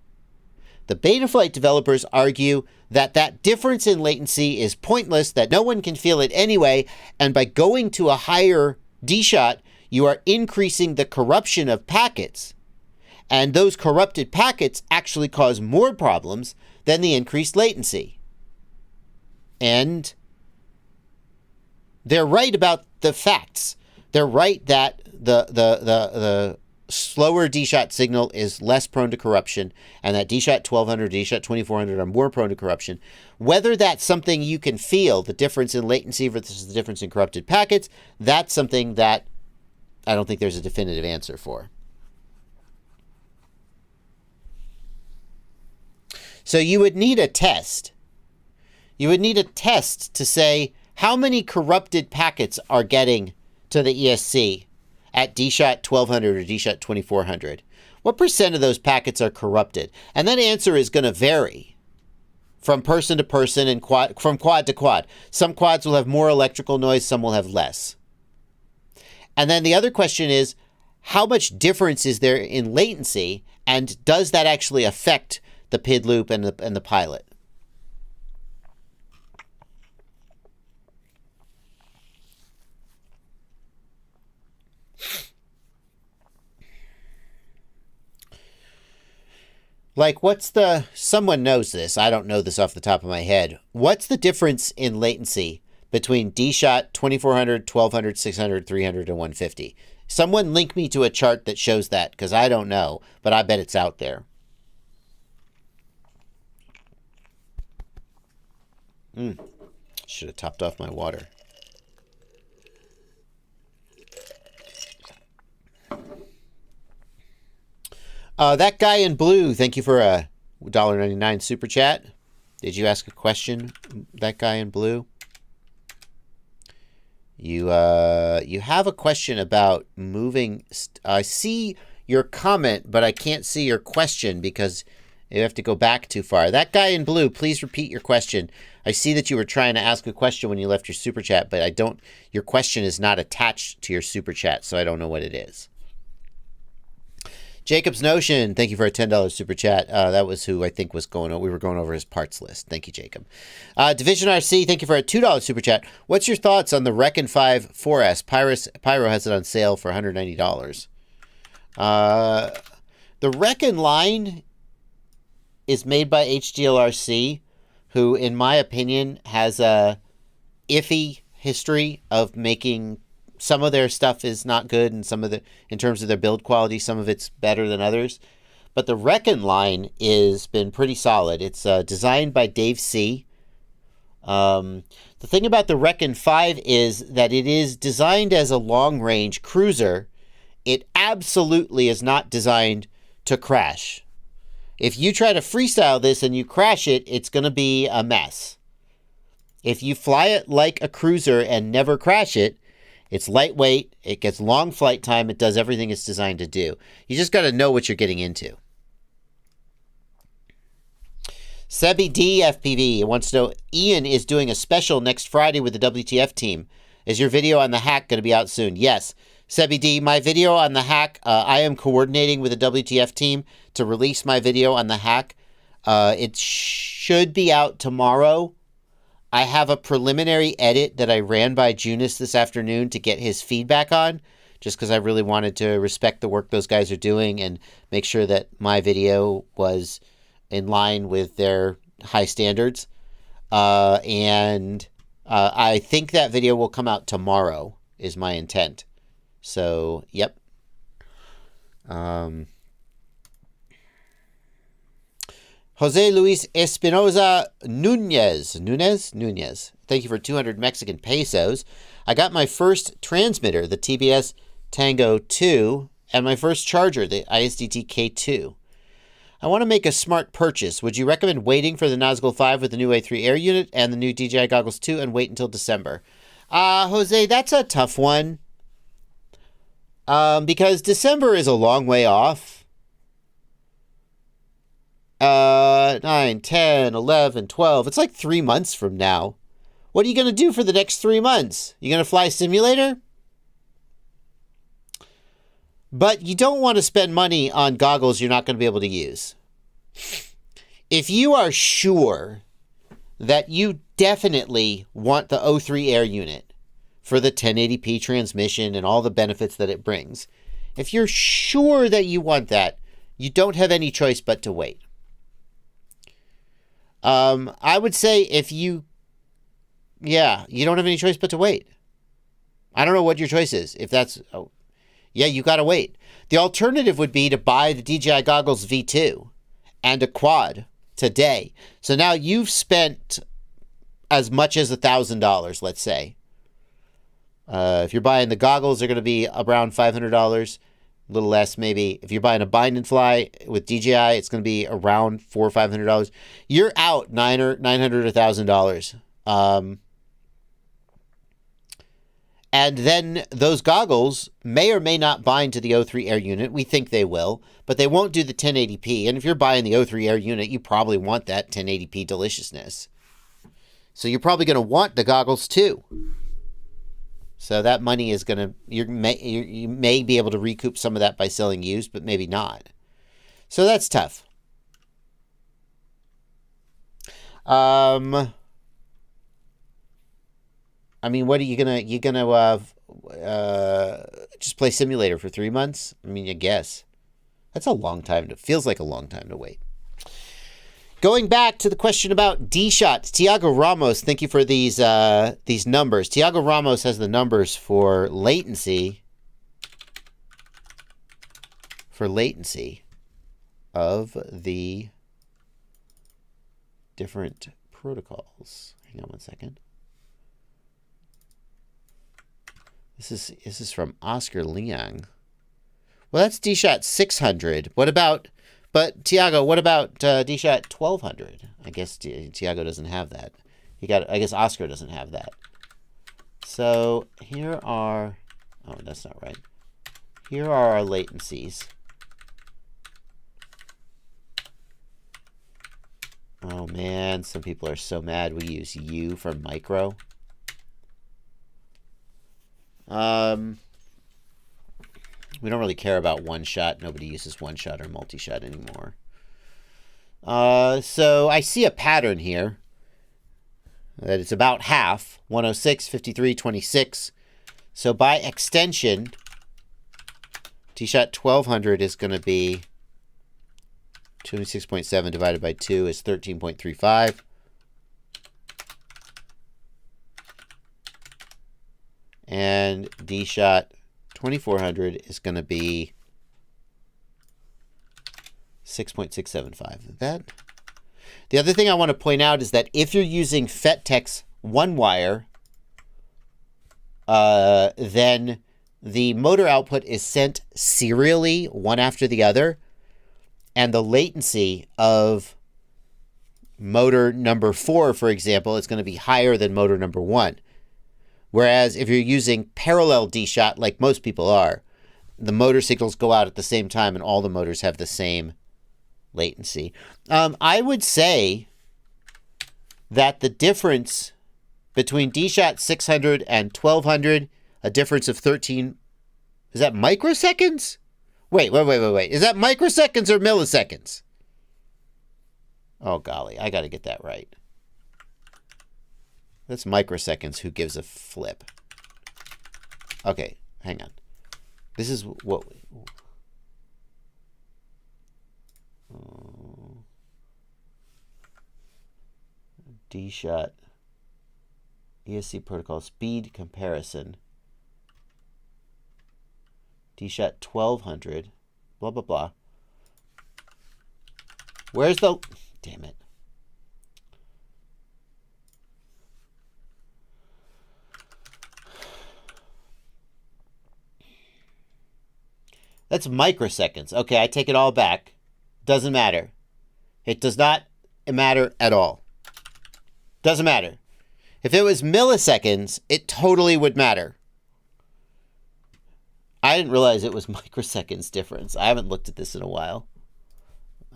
The Betaflight developers argue that that difference in latency is pointless, that no one can feel it anyway, and by going to a higher D shot, you are increasing the corruption of packets, and those corrupted packets actually cause more problems than the increased latency. And they're right about the facts. They're right that the slower D-shot signal is less prone to corruption, and that D-shot 1200, D-shot 2400 are more prone to corruption. Whether that's something you can feel, the difference in latency versus the difference in corrupted packets, that's something that I don't think there's a definitive answer for. So you would need a test. You would need a test to say how many corrupted packets are getting to the ESC at D-shot 1200 or D-shot 2400. What percent of those packets are corrupted? And that answer is going to vary from person to person and from quad to quad. Some quads will have more electrical noise, some will have less. And then the other question is, how much difference is there in latency, and does that actually affect the PID loop and the pilot? Like, someone knows this, I don't know this off the top of my head. What's the difference in latency between D-shot 2400, 1200, 600, 300, and 150? Someone link me to a chart that shows that, because I don't know, but I bet it's out there. Should have topped off my water. That guy in blue, thank you for a $1.99 super chat. Did you ask a question, that guy in blue? You have a question about moving. I see your comment, but I can't see your question because you have to go back too far. That guy in blue, please repeat your question. I see that you were trying to ask a question when you left your super chat, but your question is not attached to your super chat, so I don't know what it is. Jacob's Notion, thank you for a $10 super chat. That was who I think was we were going over his parts list. Thank you, Jacob. Division RC, thank you for a $2 super chat. What's your thoughts on the Recon 5 4S? Pyro has it on sale for $190. The Recon line is made by HDLRC, who, in my opinion, has a iffy history of making. Some of their stuff is not good, and in terms of their build quality, some of it's better than others. But the Recon line has been pretty solid. It's designed by Dave C. The thing about the Recon 5 is that it is designed as a long-range cruiser. It absolutely is not designed to crash. If you try to freestyle this and you crash it, it's going to be a mess. If you fly it like a cruiser and never crash it, it's lightweight, it gets long flight time, it does everything it's designed to do. You just got to know what you're getting into. Sebi D FPV wants to know, Ian is doing a special next Friday with the WTF team. Is your video on the hack going to be out soon? Yes. Sebi D, my video on the hack, I am coordinating with the WTF team to release my video on the hack. It should be out tomorrow. I have a preliminary edit that I ran by Junis this afternoon to get his feedback on, just because I really wanted to respect the work those guys are doing and make sure that my video was in line with their high standards. And I think that video will come out tomorrow, is my intent. So, yep. Jose Luis Espinoza Nunez. Thank you for 200 Mexican pesos. I got my first transmitter, the TBS Tango 2, and my first charger, the ISDT K2. I want to make a smart purchase. Would you recommend waiting for the Nazgul 5 with the new A3 Air unit and the new DJI Goggles 2 and wait until December? Jose, that's a tough one. Because December is a long way off. 9, 10, 11, 12. It's like 3 months from now. What are you going to do for the next 3 months? You going to fly a simulator? But you don't want to spend money on goggles you're not going to be able to use. If you are sure that you definitely want the O3 Air unit for the 1080p transmission and all the benefits that it brings, if you're sure that you want that, you don't have any choice but to wait. I would say if you don't have any choice but to wait. I don't know what your choice is. If that's, you got to wait. The alternative would be to buy the DJI Goggles V2 and a quad today. So now you've spent as much as $1,000, let's say. If you're buying the goggles, they're going to be around $500, a little less maybe. If you're buying a bind and fly with DJI, it's going to be around $400 or $500. You're out $900 or $1,000. And then those goggles may or may not bind to the O3 Air unit. We think they will, but they won't do the 1080p. And if you're buying the O3 Air unit, you probably want that 1080p deliciousness. So you're probably going to want the goggles too. So that money is going to, you may be able to recoup some of that by selling used, but maybe not. So that's tough. I mean, what are you gonna just play simulator for 3 months? I mean, I guess that's a long time. Feels like a long time to wait. Going back to the question about D-Shot, Tiago Ramos, thank you for these numbers. Tiago Ramos has the numbers for latency. Of the different protocols. Hang on one second. This is from Oscar Liang. Well, that's D-Shot 600. What about Tiago, what about D-Shot 1200? I guess Tiago doesn't have that. I guess Oscar doesn't have that. So here are, oh, that's not right. Here are our latencies. Oh man, some people are so mad we use U for micro. We don't really care about one shot. Nobody uses one shot or multi-shot anymore. So I see a pattern here that it's about half, 106, 53, 26. So by extension, T-Shot 1200 is going to be 26.7 divided by 2 is 13.35. And D-Shot 2400 is going to be 6.675. That. The other thing I want to point out is that if you're using FETTEX one wire, then the motor output is sent serially one after the other, and the latency of motor number 4, for example, is going to be higher than motor number 1. Whereas if you're using parallel D-Shot, like most people are, the motor signals go out at the same time and all the motors have the same latency. I would say that the difference between D-Shot 600 and 1200, a difference of 13, is that microseconds? Wait. Is that microseconds or milliseconds? Oh, golly, I got to get that right. That's microseconds. Who gives a flip? Okay, hang on. This is what... D-Shot. ESC protocol speed comparison. D-Shot 1200. Blah, blah, blah. Where's the... damn it. That's microseconds. Okay, I take it all back. Doesn't matter. It does not matter at all. Doesn't matter. If it was milliseconds, it totally would matter. I didn't realize it was microseconds difference. I haven't looked at this in a while.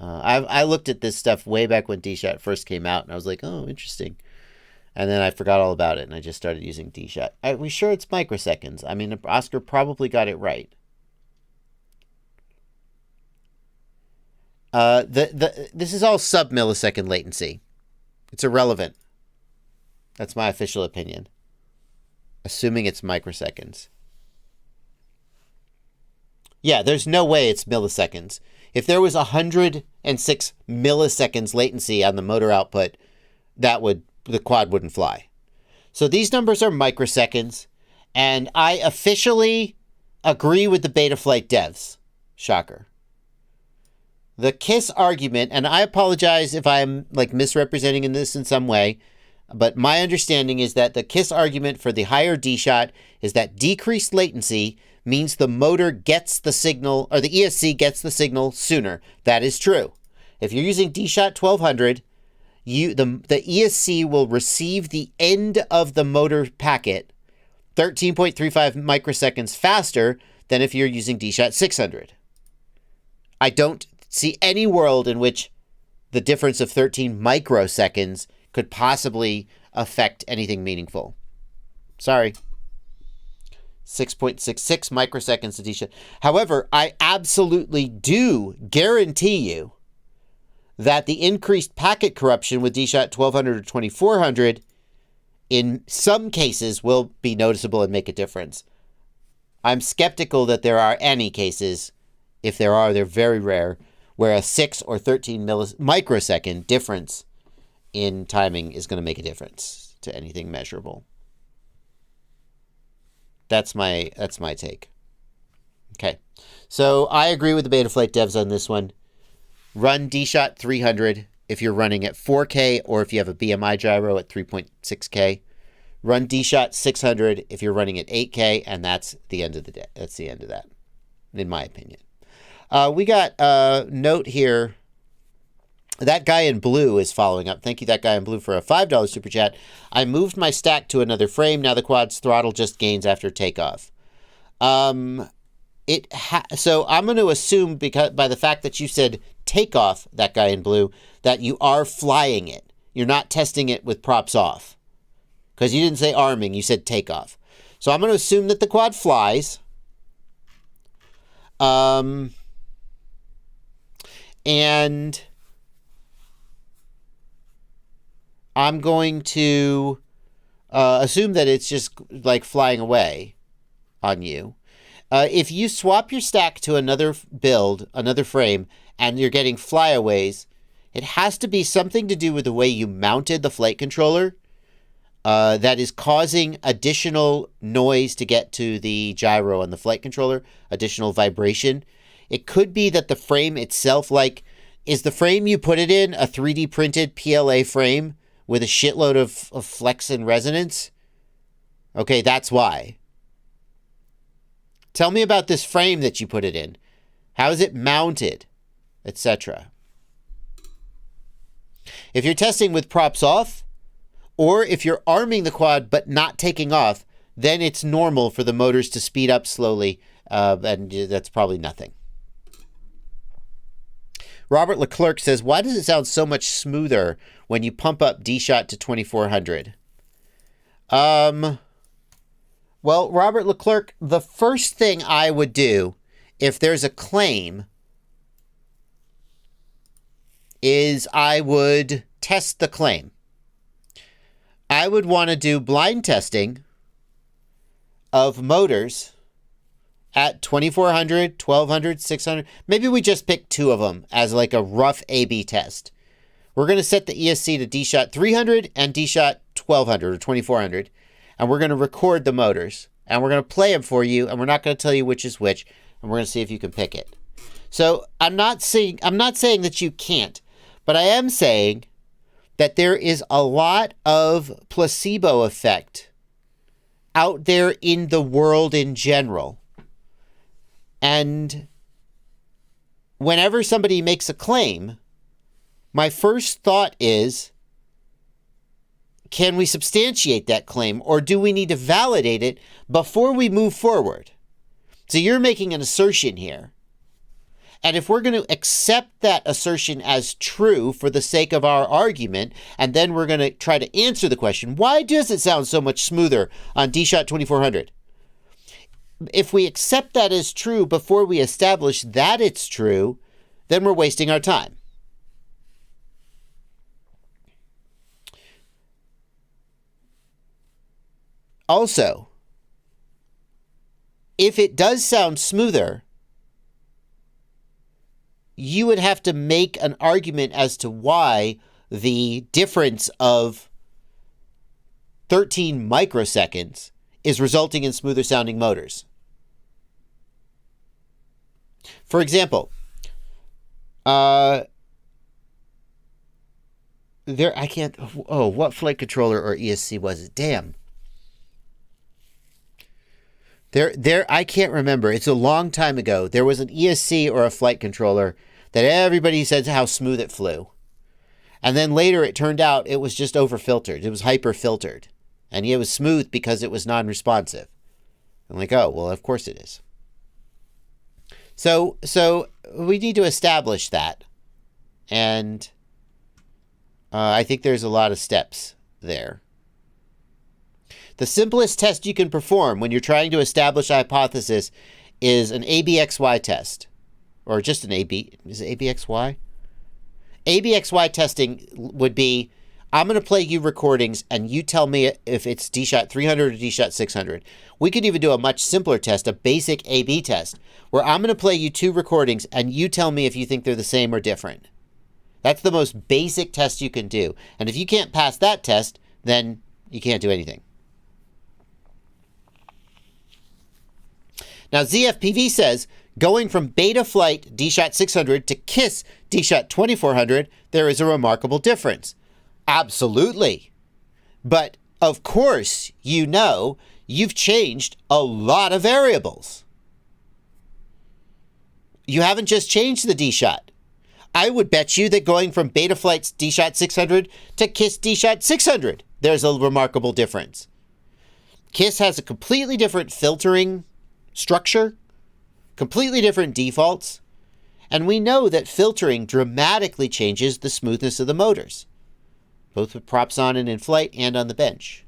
I looked at this stuff way back when D-Shot first came out, and I was like, oh, interesting. And then I forgot all about it, and I just started using D-Shot. Are we sure it's microseconds? I mean, Oscar probably got it right. This is all sub-millisecond latency. It's irrelevant. That's my official opinion. Assuming it's microseconds. Yeah, there's no way it's milliseconds. If there was 106 milliseconds latency on the motor output, the quad wouldn't fly. So these numbers are microseconds, and I officially agree with the Betaflight devs. Shocker. The KISS argument, and I apologize if I'm misrepresenting in this in some way, but my understanding is that the KISS argument for the higher D-Shot is that decreased latency means the motor gets the signal, or the ESC gets the signal sooner. That is true. If you're using D-Shot 1200, the ESC will receive the end of the motor packet 13.35 microseconds faster than if you're using D-Shot 600. I don't see any world in which the difference of 13 microseconds could possibly affect anything meaningful. Sorry. 6.66 microseconds to D-Shot. However, I absolutely do guarantee you that the increased packet corruption with D-Shot 1200 or 2400 in some cases will be noticeable and make a difference. I'm skeptical that there are any cases. If there are, they're very rare, where a 6 or 13 microsecond difference in timing is going to make a difference to anything measurable. That's my take. Okay. So I agree with the Betaflight devs on this one. Run D-Shot 300 if you're running at 4K or if you have a BMI gyro at 3.6K. Run D-Shot 600 if you're running at 8K, and that's the end of the day. That's the end of that, in my opinion. We got a note here. That guy in blue is following up. Thank you, that guy in blue, for a $5 super chat. I moved my stack to another frame. Now the quad's throttle just gains after takeoff. So I'm going to assume, because by the fact that you said takeoff, that guy in blue, that you are flying it. You're not testing it with props off. Because you didn't say arming, you said takeoff. So I'm going to assume that the quad flies. And I'm going to assume that it's just like flying away on you. If you swap your stack to another build, another frame, and you're getting flyaways, it has to be something to do with the way you mounted the flight controller that is causing additional noise to get to the gyro on the flight controller, additional vibration. It could be that the frame itself, is the frame you put it in a 3D printed PLA frame with a shitload of flex and resonance? Okay, that's why. Tell me about this frame that you put it in. How is it mounted, etc. If you're testing with props off, or if you're arming the quad but not taking off, then it's normal for the motors to speed up slowly, and that's probably nothing. Robert Leclerc says, why does it sound so much smoother when you pump up D-Shot to 2400? Well, Robert Leclerc, the first thing I would do if there's a claim is I would test the claim. I would want to do blind testing of motors at 2400, 1200, 600. Maybe we just pick two of them as like a rough A/B test. We're going to set the ESC to D-Shot 300 and D-Shot 1200 or 2400, and we're going to record the motors, and we're going to play them for you, and we're not going to tell you which is which, and we're going to see if you can pick it. So I'm not saying that you can't, But I am saying that there is a lot of placebo effect out there in the world in general. And whenever somebody makes a claim, my first thought is, can we substantiate that claim, or do we need to validate it before we move forward? So you're making an assertion here. And if we're going to accept that assertion as true for the sake of our argument, and then we're going to try to answer the question, why does it sound so much smoother on D-Shot 2400? If we accept that as true before we establish that it's true, then we're wasting our time. Also, if it does sound smoother, you would have to make an argument as to why the difference of 13 microseconds is resulting in smoother sounding motors. For example, what flight controller or ESC was it? Damn. I can't remember. It's a long time ago. There was an ESC or a flight controller that everybody said how smooth it flew. And then later it turned out it was just over-filtered. It was hyper-filtered. And it was smooth because it was non-responsive. I'm like, oh, well, of course it is. So we need to establish that. And I think there's a lot of steps there. The simplest test you can perform when you're trying to establish a hypothesis is an ABXY test. Or just an AB. Is it ABXY? ABXY testing would be, I'm going to play you recordings and you tell me if it's D-Shot 300 or D-Shot 600. We could even do a much simpler test, a basic AB test, where I'm going to play you 2 recordings and you tell me if you think they're the same or different. That's the most basic test you can do. And if you can't pass that test, then you can't do anything. Now, ZFPV says, going from Betaflight D-Shot 600 to KISS D-Shot 2400, there is a remarkable difference. Absolutely. But, of course, you've changed a lot of variables. You haven't just changed the D-Shot. I would bet you that going from Betaflight's D-Shot 600 to KISS D-Shot 600, there's a remarkable difference. KISS has a completely different filtering structure, completely different defaults, and we know that filtering dramatically changes the smoothness of the motors, both with props on and in flight and on the bench.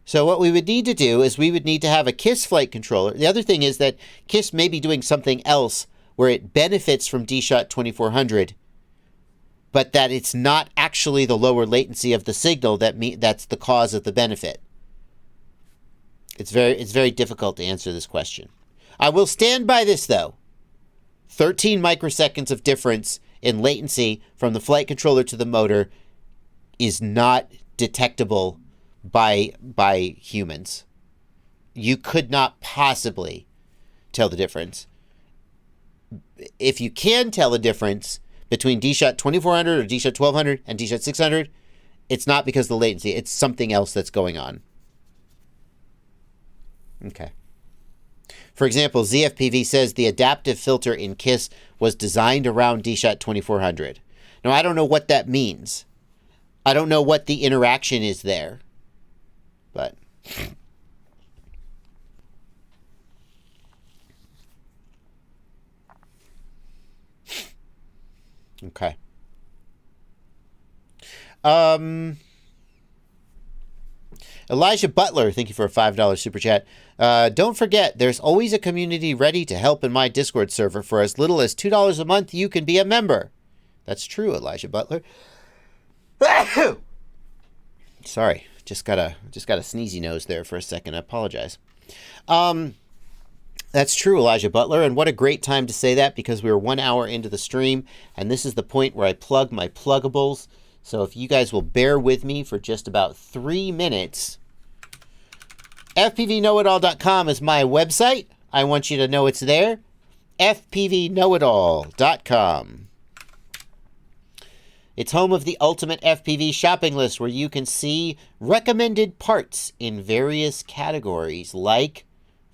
So what we would need to do is we would need to have a KISS flight controller. The other thing is that KISS may be doing something else where it benefits from D-Shot 2400, but that it's not actually the lower latency of the signal that's the cause of the benefit. It's very difficult to answer this question. I will stand by this, though. 13 microseconds of difference in latency from the flight controller to the motor is not detectable by humans. You could not possibly tell the difference. If you can tell a difference between D-Shot 2400 or D-Shot 1200 and D-Shot 600, it's not because of the latency. It's something else that's going on. Okay. For example, ZFPV says the adaptive filter in KISS was designed around D-Shot 2400. Now, I don't know what that means. I don't know what the interaction is there. But okay. Elijah Butler, thank you for a $5 super chat. Don't forget, there's always a community ready to help in my Discord server. For as little as $2 a month, you can be a member. That's true, Elijah Butler. Sorry, just got a sneezy nose there for a second. I apologize. That's true, Elijah Butler, and what a great time to say that, because we were 1 hour into the stream, and this is the point where I plug my pluggables. So if you guys will bear with me for just about 3 minutes, fpvknowitall.com is my website. I want you to know it's there. fpvknowitall.com. It's home of the ultimate FPV shopping list where you can see recommended parts in various categories like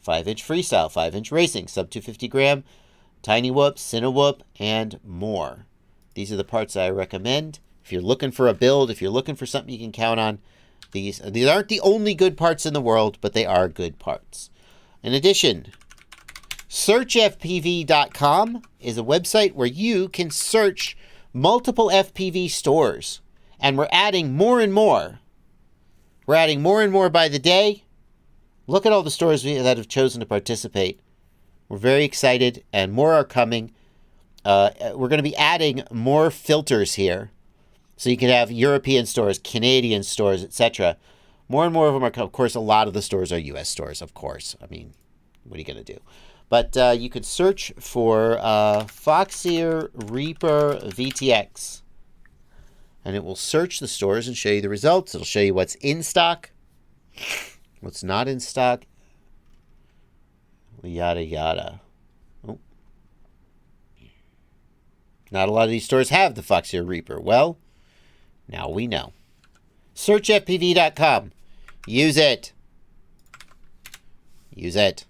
5-inch freestyle, 5-inch racing, sub 250 gram, tiny whoop, Cinewhoop, and more. These are the parts I recommend. If you're looking for a build, if you're looking for something you can count on, these aren't the only good parts in the world, but they are good parts. In addition, searchfpv.com is a website where you can search multiple FPV stores, and we're adding more and more. We're adding more and more by the day. Look at all the stores that have chosen to participate. We're very excited, and more are coming. We're going to be adding more filters here, so you can have European stores, Canadian stores, etc. More and more of them are, of course, a lot of the stores are U.S. stores, of course. I mean, what are you going to do? But you could search for Foxeer Reaper VTX, and it will search the stores and show you the results. It'll show you what's in stock, what's not in stock, yada, yada. Oh. Not a lot of these stores have the Foxeer Reaper. Well, now we know. SearchFPV.com. Use it. Use it.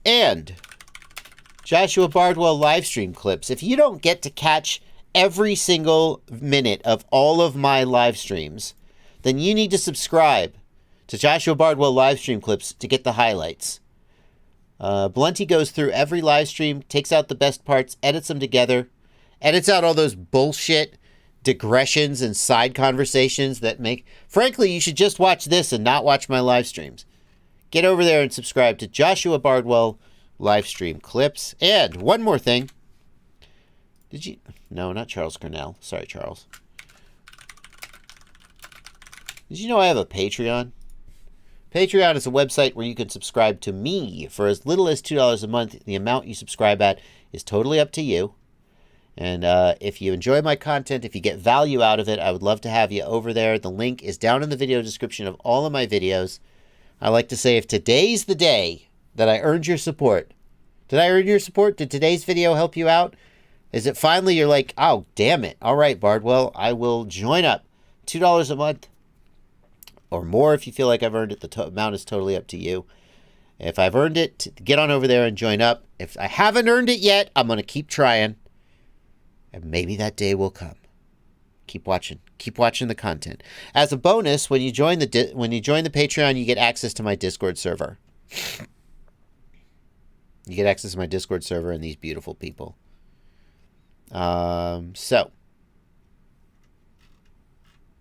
And Joshua Bardwell live stream clips. If you don't get to catch every single minute of all of my live streams, then you need to subscribe to Joshua Bardwell live stream clips to get the highlights. Blunty goes through every live stream, takes out the best parts, edits them together, edits out all those bullshit digressions and side conversations that make... Frankly, you should just watch this and not watch my live streams. Get over there and subscribe to Joshua Bardwell live stream clips. And one more thing. Did you... No, not Charles Cornell. Sorry, Charles. Did you know I have a Patreon? Patreon is a website where you can subscribe to me for as little as $2 a month. The amount you subscribe at is totally up to you. And if you enjoy my content, if you get value out of it, I would love to have you over there. The link is down in the video description of all of my videos. I like to say, if today's the day that I earned your support, did I earn your support? Did today's video help you out? Is it finally you're like, oh, damn it. All right, Bardwell, I will join up. $2 a month or more if you feel like I've earned it. The amount is totally up to you. If I've earned it, get on over there and join up. If I haven't earned it yet, I'm going to keep trying. And maybe that day will come. Keep watching. Keep watching the content. As a bonus, when you join the Patreon, you get access to my Discord server. You get access to my Discord server and these beautiful people. And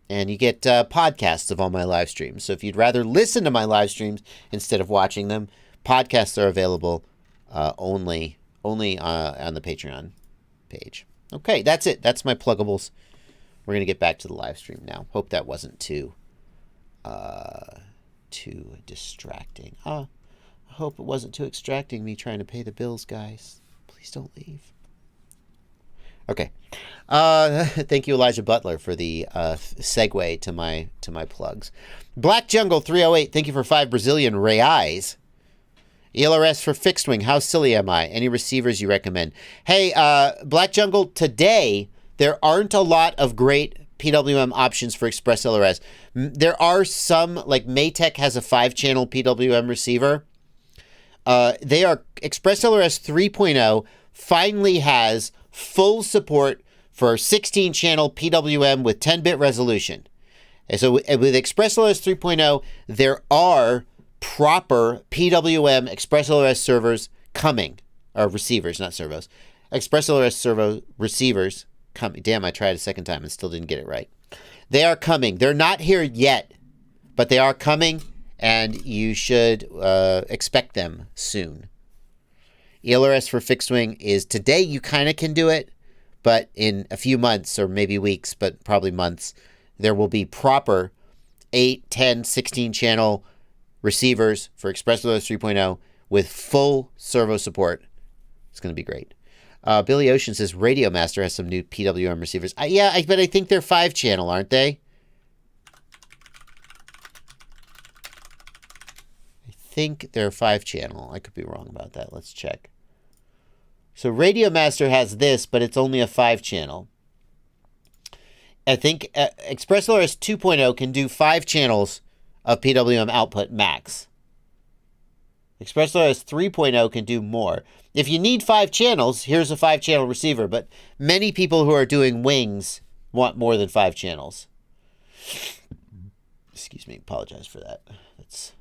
you get podcasts of all my live streams. So if you'd rather listen to my live streams instead of watching them, podcasts are available only on the Patreon page. Okay, that's it. That's my pluggables. We're going to get back to the live stream now. Hope that wasn't too distracting. I hope it wasn't too extracting me trying to pay the bills, guys. Please don't leave. Okay. Thank you, Elijah Butler, for the segue to my plugs. Black Jungle 308, thank you for 5 Brazilian reais. ELRS for fixed wing, how silly am I? Any receivers you recommend? Hey, Black Jungle, today there aren't a lot of great PWM options for ExpressLRS. There are some, like Maytech has a 5-channel PWM receiver. ExpressLRS 3.0 finally has full support for 16-channel PWM with 10-bit resolution. And so with ExpressLRS 3.0, there are proper PWM ExpressLRS servers coming, or receivers, not servos. ExpressLRS servo receivers coming. Damn, I tried a second time and still didn't get it right. They are coming. They're not here yet, but they are coming, and you should expect them soon. ELRS for fixed wing is today. You kind of can do it, but in a few months or maybe weeks, but probably months, there will be proper 8, 10, 16-channel receivers for ExpressLRS 3.0 with full servo support. It's going to be great. Billy Ocean says Radio Master has some new PWM receivers. But I think they're 5-channel, aren't they? I think they're 5-channel. I could be wrong about that. Let's check. So Radio Master has this, but it's only a 5-channel. I think ExpressLRS 2.0 can do 5 channels of PWM output max. ExpressLRS 3.0 can do more. If you need 5 channels, here's a 5-channel receiver, but many people who are doing wings want more than 5 channels. Excuse me, apologize for that. That's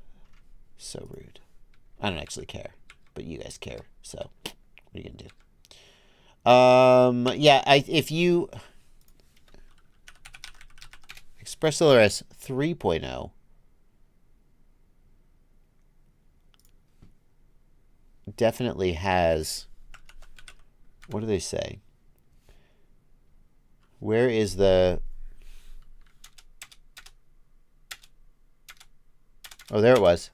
so rude. I don't actually care, but you guys care, so what are you gonna do? Yeah, if you ExpressLRS 3.0 definitely has, what do they say? Where is the, oh, there it was.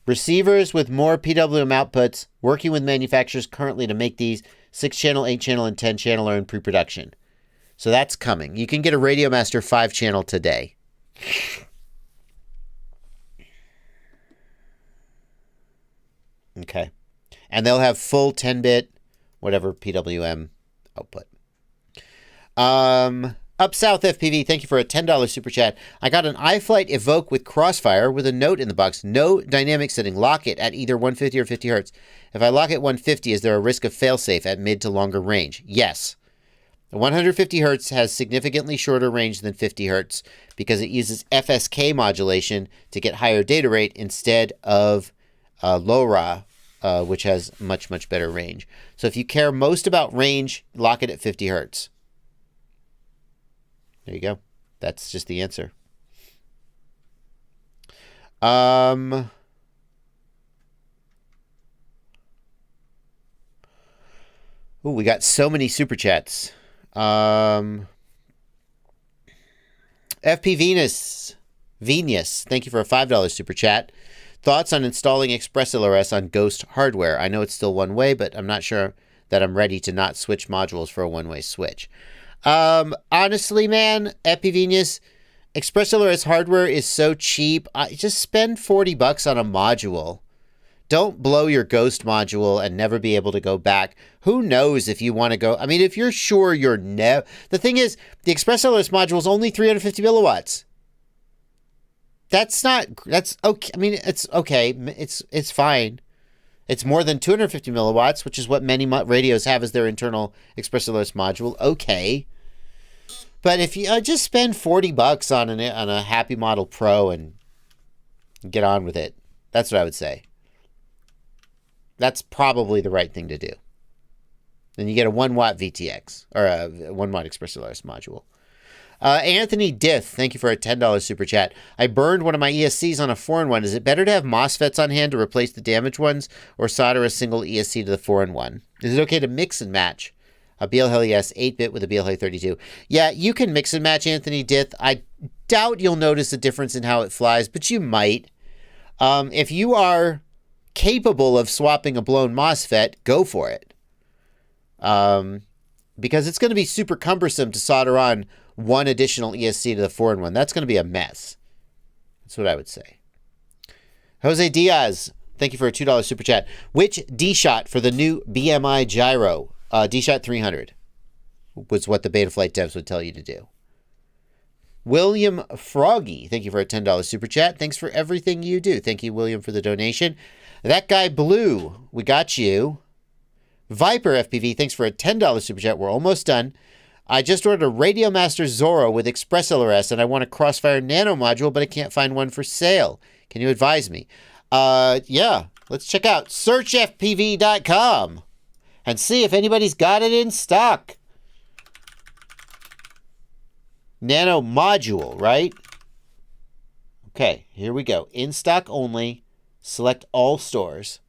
Receivers with more PWM outputs, working with manufacturers currently to make these 6-channel, 8-channel, and 10-channel are in pre-production. So that's coming. You can get a Radiomaster 5-channel today. Okay. And they'll have full 10-bit, whatever, PWM output. Up South FPV, thank you for a $10 super chat. I got an iFlight Evoke with Crossfire with a note in the box. No dynamic setting. Lock it at either 150 or 50 hertz. If I lock it 150, is there a risk of failsafe at mid to longer range? Yes. 150 hertz has significantly shorter range than 50 hertz because it uses FSK modulation to get higher data rate instead of LoRa, which has much, much better range. So if you care most about range, lock it at 50 hertz. There you go. That's just the answer. Ooh, we got so many super chats. FP Venus, thank you for a $5 super chat. Thoughts on installing ExpressLRS on Ghost hardware? I know it's still one way, but I'm not sure that I'm ready to not switch modules for a one-way switch. Honestly, man, Epivenius, ExpressLRS hardware is so cheap. Just spend $40 on a module. Don't blow your Ghost module and never be able to go back. Who knows if you want to go? I mean, if you're sure you're the thing is, the ExpressLRS module is only 350 milliwatts. That's okay. I mean, it's okay. It's fine. It's more than 250 milliwatts, which is what many radios have as their internal ExpressLRS module. Okay. But if you just spend $40 on a Happy Model Pro and get on with it, that's what I would say. That's probably the right thing to do. Then you get a 1-watt VTX, or a 1-watt ExpressLRS module. Anthony Dith, thank you for a $10 super chat. I burned one of my ESCs on a 4-in-1. Is it better to have MOSFETs on hand to replace the damaged ones, or solder a single ESC to the 4-in-1? Is it okay to mix and match a BLHeli-S 8-bit with a BLHeli-32? Yeah, you can mix and match, Anthony Dith. I doubt you'll notice a difference in how it flies, but you might. If you are capable of swapping a blown MOSFET, go for it. Because it's going to be super cumbersome to solder on one additional ESC to the 4-in-1. That's going to be a mess. That's what I would say. Jose Diaz, thank you for a $2 super chat. Which D-Shot for the new BMI gyro? D-Shot 300 was what the Betaflight devs would tell you to do. William Froggy, thank you for a $10 super chat. Thanks for everything you do. Thank you, William, for the donation. That guy Blue, we got you. Viper FPV, thanks for a $10 super chat. We're almost done. I just ordered a Radiomaster Zorro with ExpressLRS, and I want a Crossfire Nano module, but I can't find one for sale. Can you advise me? Yeah, let's check out searchfpv.com and see if anybody's got it in stock. Nano module, right? Okay, here we go. In stock only. Select all stores.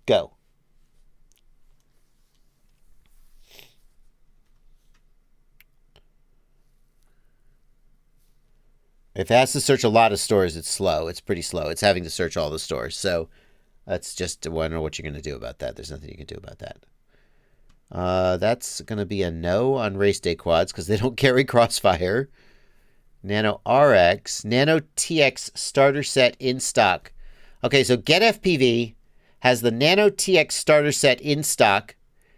Go. If it has to search a lot of stores, it's slow. It's pretty slow. It's having to search all the stores. So that's just, I don't know what you're going to do about that. There's nothing you can do about that. That's going to be a no on race day quads because they don't carry Crossfire. Nano RX, Nano TX starter set in stock. Okay, so Get FPV has the Nano TX starter set in stock.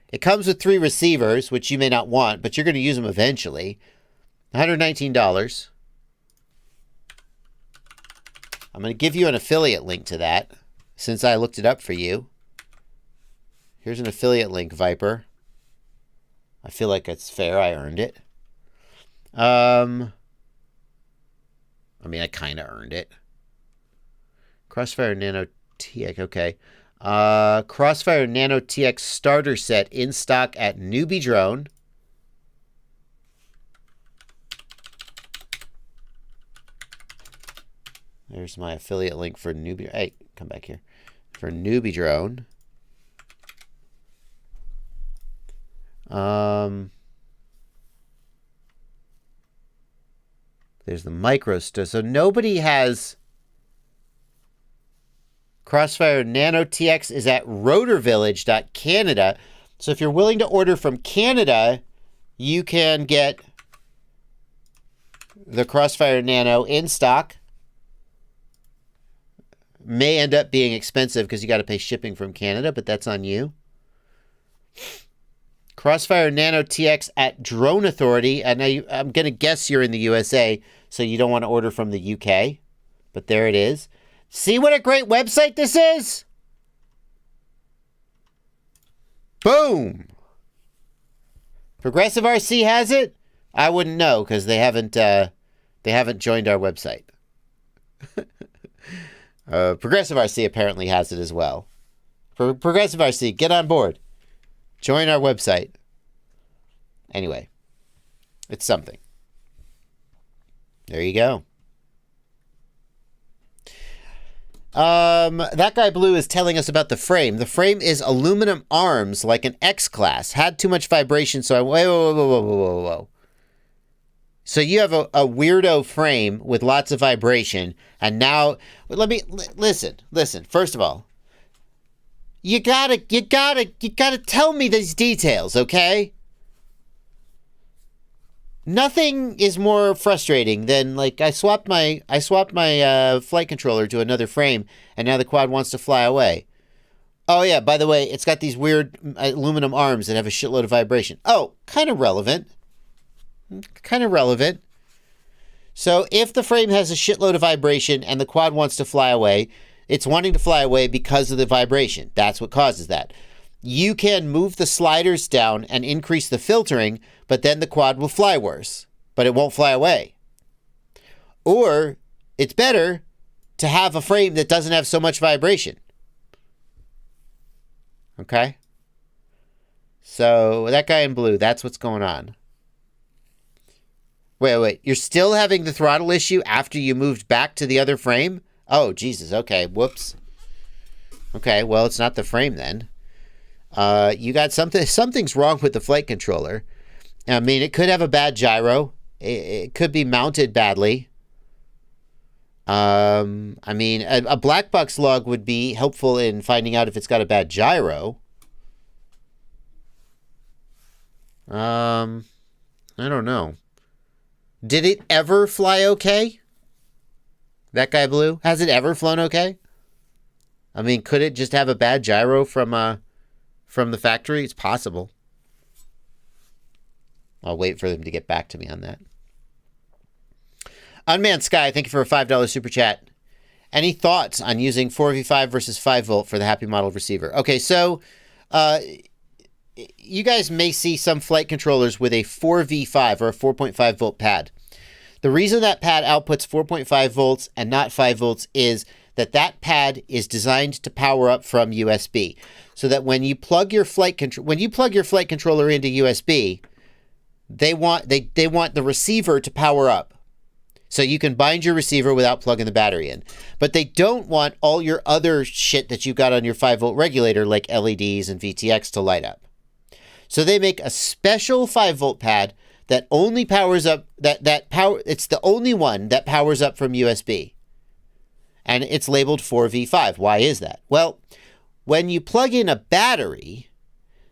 It comes with 3 receivers, which you may not want, but you're going to use them eventually. $119. I'm going to give you an affiliate link to that since I looked it up for you. Here's an affiliate link, Viper. I feel like it's fair. I earned it. I mean, I kind of earned it. Crossfire Nano TX, okay. Crossfire Nano TX starter set in stock at Newbie Drone. There's my affiliate link for Newbie. Hey, come back here. For Newbie Drone. There's the micro stuff. So nobody has Crossfire Nano TX is at rotorvillage.canada. So if you're willing to order from Canada, you can get the Crossfire Nano in stock. May end up being expensive because you got to pay shipping from Canada, but that's on you. Crossfire Nano TX at Drone Authority. And I'm going to guess you're in the USA, so you don't want to order from the UK. But there it is. See what a great website this is? Boom! Progressive RC has it? I wouldn't know because they haven't joined our website. Progressive RC apparently has it as well. Progressive RC, get on board. Join our website. Anyway, it's something. There you go. That guy Blue is telling us about the frame. The frame is aluminum arms like an X-Class. Had too much vibration, so I... Whoa. So you have a weirdo frame with lots of vibration, and now... Listen. First of all, you gotta tell me these details, okay? Nothing is more frustrating than, like, I swapped my flight controller to another frame, and now the quad wants to fly away. Oh yeah, by the way, it's got these weird aluminum arms that have a shitload of vibration. Oh, kind of relevant. So if the frame has a shitload of vibration and the quad wants to fly away, it's wanting to fly away because of the vibration. That's what causes that. You can move the sliders down and increase the filtering, but then the quad will fly worse, but it won't fly away. Or it's better to have a frame that doesn't have so much vibration. Okay? So that guy in blue, that's what's going on. Wait. You're still having the throttle issue after you moved back to the other frame? Oh, Jesus. Okay. Whoops. Okay. Well, it's not the frame then. You got something's wrong with the flight controller. I mean, it could have a bad gyro. It could be mounted badly. I mean, a black box log would be helpful in finding out if it's got a bad gyro. I don't know. Did it ever fly okay? That guy Blue? Has it ever flown okay? I mean, could it just have a bad gyro from the factory? It's possible. I'll wait for them to get back to me on that. Unmanned Sky, thank you for a $5 super chat. Any thoughts on using 4v5 versus 5 volt for the Happy Model receiver? Okay, so you guys may see some flight controllers with a 4v5 or a 4.5 volt pad. The reason that pad outputs 4.5 volts and not 5 volts is that pad is designed to power up from USB. So that when you plug your flight controller into USB, they want the receiver to power up. So you can bind your receiver without plugging the battery in. But they don't want all your other shit that you've got on your 5 volt regulator like LEDs and VTX to light up. So they make a special 5 volt pad that only powers up it's the only one that powers up from USB. And it's labeled 4v5. Why is that? Well, when you plug in a battery,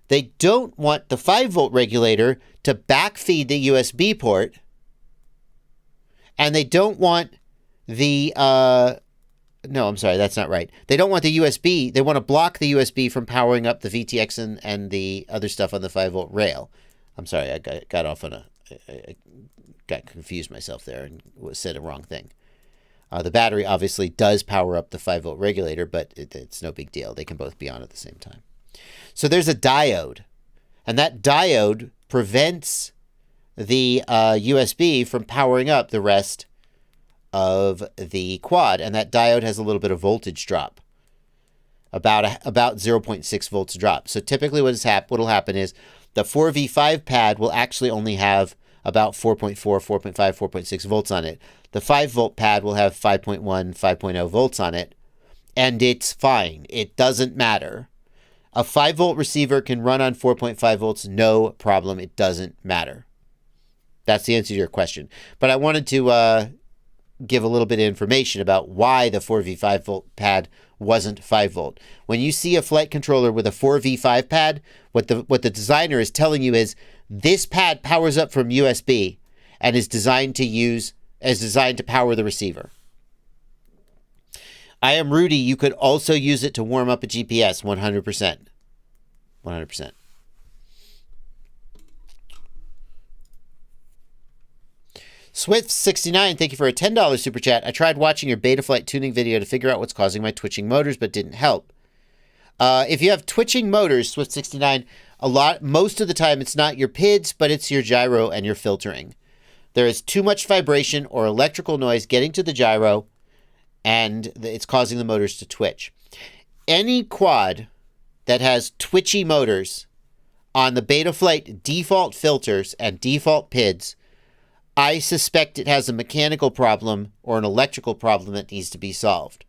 they don't want the 5 volt regulator to backfeed the USB port. And they don't want the no, I'm sorry, that's not right. They don't want the USB. They want to block the USB from powering up the VTX and the other stuff on the 5 volt rail. I'm sorry, I got off on a I got confused myself there and said a wrong thing. The battery obviously does power up the 5-volt regulator, but it's no big deal. They can both be on at the same time. So there's a diode, and that diode prevents the USB from powering up the rest of the quad, and that diode has a little bit of voltage drop, about 0.6 volts drop. So typically what will happen is the 4V5 pad will actually only have about 4.4, 4.5, 4.6 volts on it. The 5-volt pad will have 5.1, 5.0 volts on it, and it's fine. It doesn't matter. A 5-volt receiver can run on 4.5 volts, no problem. It doesn't matter. That's the answer to your question. But I wanted to give a little bit of information about why the 4V5 volt pad wasn't 5-volt. When you see a flight controller with a 4V5 pad, what the designer is telling you is this pad powers up from USB and is designed to power the receiver. I am Rudy. You could also use it to warm up a GPS. 100%. 100%. Swift69, thank you for a $10 super chat. I tried watching your Betaflight tuning video to figure out what's causing my twitching motors, but didn't help. If you have twitching motors, Swift69, most of the time it's not your PIDs, but it's your gyro and your filtering. There is too much vibration or electrical noise getting to the gyro, and it's causing the motors to twitch. Any quad that has twitchy motors on the Betaflight default filters and default PIDs, I suspect it has a mechanical problem or an electrical problem that needs to be solved.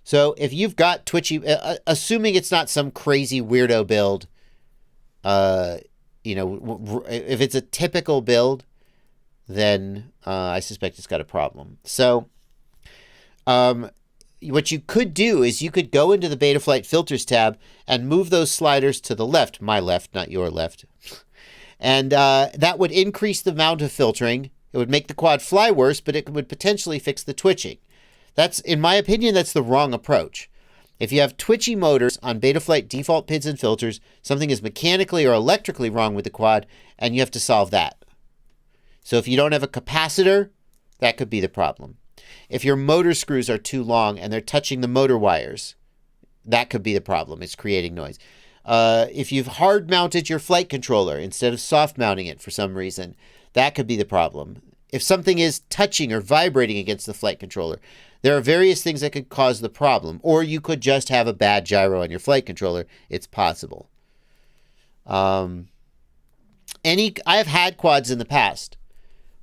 So if you've got twitchy, assuming it's not some crazy weirdo build, if it's a typical build, then I suspect it's got a problem. So what you could do is you could go into the Betaflight filters tab and move those sliders to the left, my left, not your left. And that would increase the amount of filtering. It would make the quad fly worse, but it would potentially fix the twitching. That's, in my opinion, that's the wrong approach. If you have twitchy motors on Betaflight default PIDs and filters, something is mechanically or electrically wrong with the quad, and you have to solve that. So if you don't have a capacitor, that could be the problem. If your motor screws are too long and they're touching the motor wires, that could be the problem. It's creating noise. If you've hard mounted your flight controller instead of soft mounting it for some reason, that could be the problem. If something is touching or vibrating against the flight controller, there are various things that could cause the problem. Or you could just have a bad gyro on your flight controller. It's possible. I have had quads in the past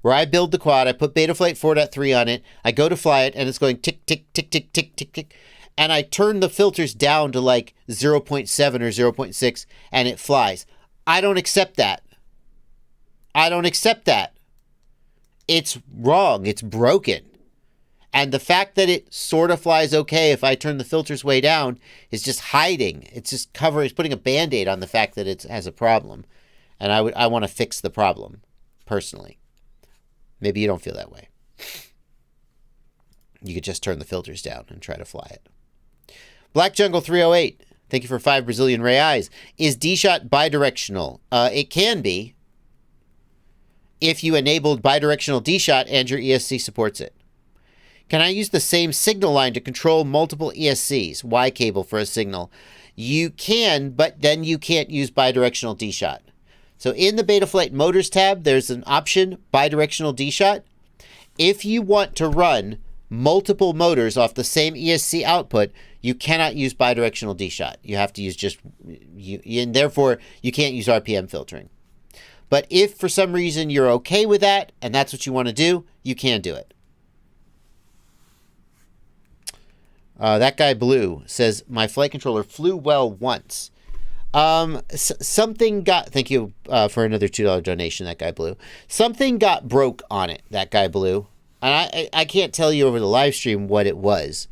where I build the quad, I put Betaflight 4.3 on it, I go to fly it, and it's going tick, tick, tick, tick, tick, tick, tick. And I turn the filters down to like 0.7 or 0.6, and it flies. I don't accept that. I don't accept that. It's wrong. It's broken. And the fact that it sort of flies okay if I turn the filters way down is just hiding. It's just covering, it's putting a Band-Aid on the fact that it has a problem. And I want to fix the problem, personally. Maybe you don't feel that way. You could just turn the filters down and try to fly it. Black Jungle 308, thank you for 5 Brazilian reais. Is D-Shot bidirectional? It can be if you enabled bidirectional D-Shot and your ESC supports it. Can I use the same signal line to control multiple ESCs? Y cable for a signal. You can, but then you can't use bidirectional D-Shot. So in the Betaflight Motors tab, there's an option, bidirectional D-Shot. If you want to run multiple motors off the same ESC output, you cannot use bidirectional D-Shot. You have to use and therefore you can't use RPM filtering. But if for some reason you're okay with that, and that's what you want to do, you can do it. That guy Blue says, my flight controller flew well once. Something got, thank you for another $2 donation, that guy Blue. Something got broke on it, that guy Blue. And I can't tell you over the live stream what it was.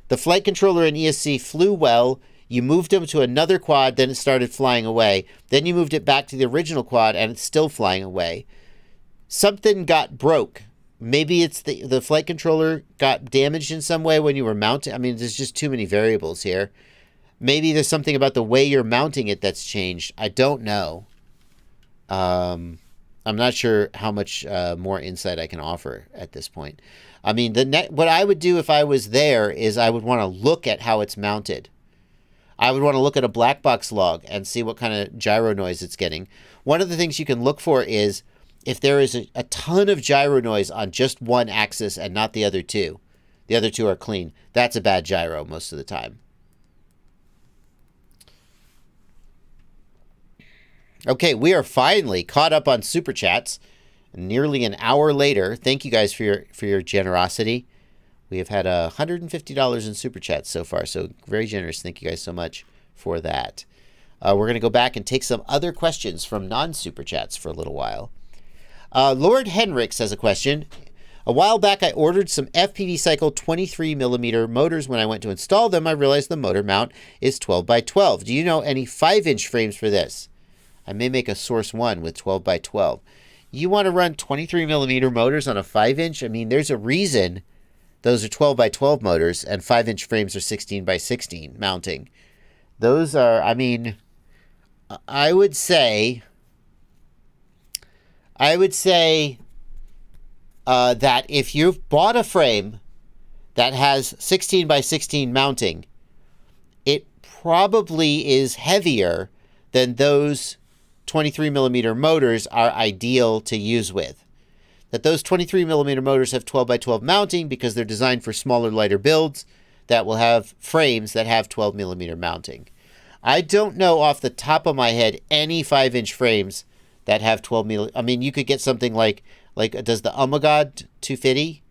The flight controller and ESC flew well. You moved them to another quad, then it started flying away. Then you moved it back to the original quad, and it's still flying away. Something got broke. Maybe it's the flight controller got damaged in some way when you were mounting. I mean, there's just too many variables here. Maybe there's something about the way you're mounting it that's changed. I don't know. I'm not sure how much more insight I can offer at this point. I mean, what I would do if I was there is I would want to look at how it's mounted. I would want to look at a black box log and see what kind of gyro noise it's getting. One of the things you can look for is if there is a ton of gyro noise on just one axis and not the other two. The other two are clean. That's a bad gyro most of the time. Okay, we are finally caught up on Super Chats. Nearly an hour later. Thank you guys for your generosity. We have had $150 in Super Chats so far, so very generous. Thank you guys so much for that. We're going to go back and take some other questions from non-Super Chats for a little while. Lord Henricks has a question. A while back, I ordered some FPV Cycle 23mm motors. When I went to install them, I realized the motor mount is 12x12. Do you know any 5-inch frames for this? I may make a Source 1 with 12x12. You want to run 23mm motors on a 5-inch? I mean, there's a reason those are 12x12 motors and 5-inch frames are 16x16 mounting. Those are, I mean, I would say that if you've bought a frame that has 16x16 mounting, it probably is heavier than those 23mm motors are ideal to use with. That those 23mm motors have 12x12 mounting because they're designed for smaller, lighter builds that will have frames that have 12mm mounting. I don't know off the top of my head any 5-inch frames that have 12mm. I mean, you could get something like does the Omagod 250?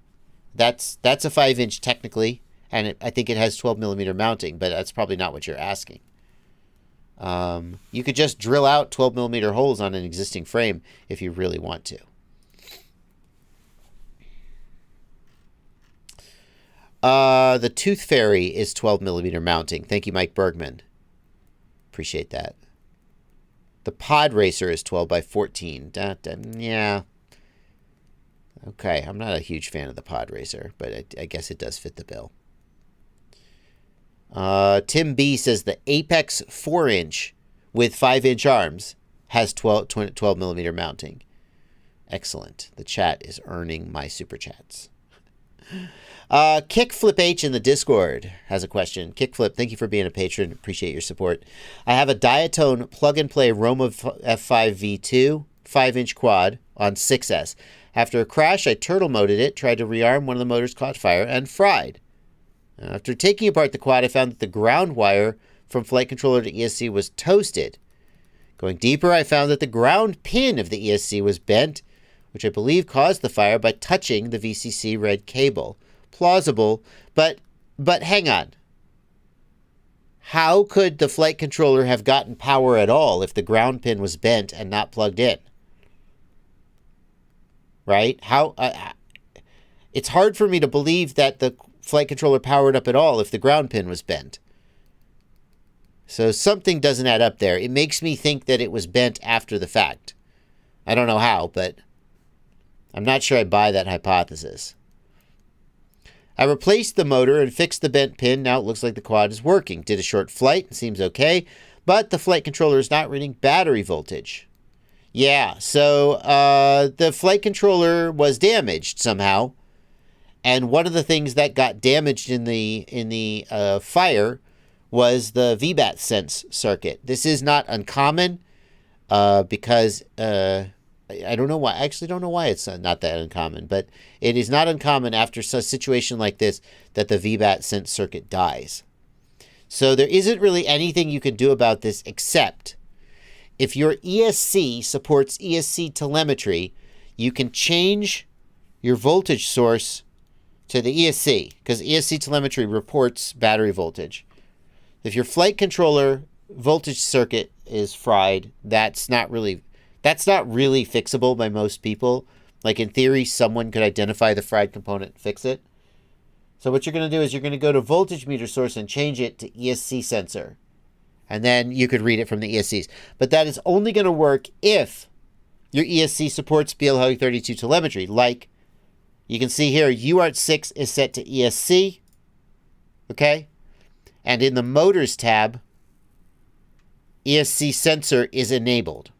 That's a 5-inch technically, and I think it has 12mm mounting, but that's probably not what you're asking. You could just drill out 12mm holes on an existing frame if you really want to. The Tooth Fairy is 12mm mounting. Thank you, Mike Bergman. Appreciate that. The Pod Racer is 12x14. Yeah. Okay, I'm not a huge fan of the Pod Racer, but I guess it does fit the bill. Tim B says the Apex 4-inch with 5-inch arms has 12mm mounting. Excellent. The chat is earning my Super Chats. Kickflip H in the Discord has a question. Kickflip, thank you for being a patron. Appreciate your support. I have a Diatone plug-and-play Roma F5 V2 5-inch quad on 6S. After a crash, I turtle moded it, tried to rearm, one of the motors caught fire, and fried. After taking apart the quad, I found that the ground wire from flight controller to ESC was toasted. Going deeper, I found that the ground pin of the ESC was bent, which I believe caused the fire by touching the VCC red cable. Plausible, but hang on. How could the flight controller have gotten power at all if the ground pin was bent and not plugged in? Right? It's hard for me to believe that the flight controller powered up at all if the ground pin was bent. So something doesn't add up there. It makes me think that it was bent after the fact. I don't know how, but I'm not sure I buy that hypothesis. I replaced the motor and fixed the bent pin. Now it looks like the quad is working. Did a short flight. Seems okay. But the flight controller is not reading battery voltage. Yeah, so the flight controller was damaged somehow. And one of the things that got damaged in the fire was the VBAT sense circuit. This is not uncommon because I don't know why. I actually don't know why it's not that uncommon, but it is not uncommon after a situation like this that the VBAT sense circuit dies. So there isn't really anything you can do about this except if your ESC supports ESC telemetry, you can change your voltage source to the ESC because ESC telemetry reports battery voltage. If your flight controller voltage circuit is fried, that's not really fixable by most people. Like in theory, someone could identify the fried component and fix it. So what you're going to do is you're going to go to voltage meter source and change it to ESC sensor. And then you could read it from the ESCs. But that is only going to work if your ESC supports BL32 telemetry. Like you can see here, UART 6 is set to ESC. Okay? And in the motors tab, ESC sensor is enabled.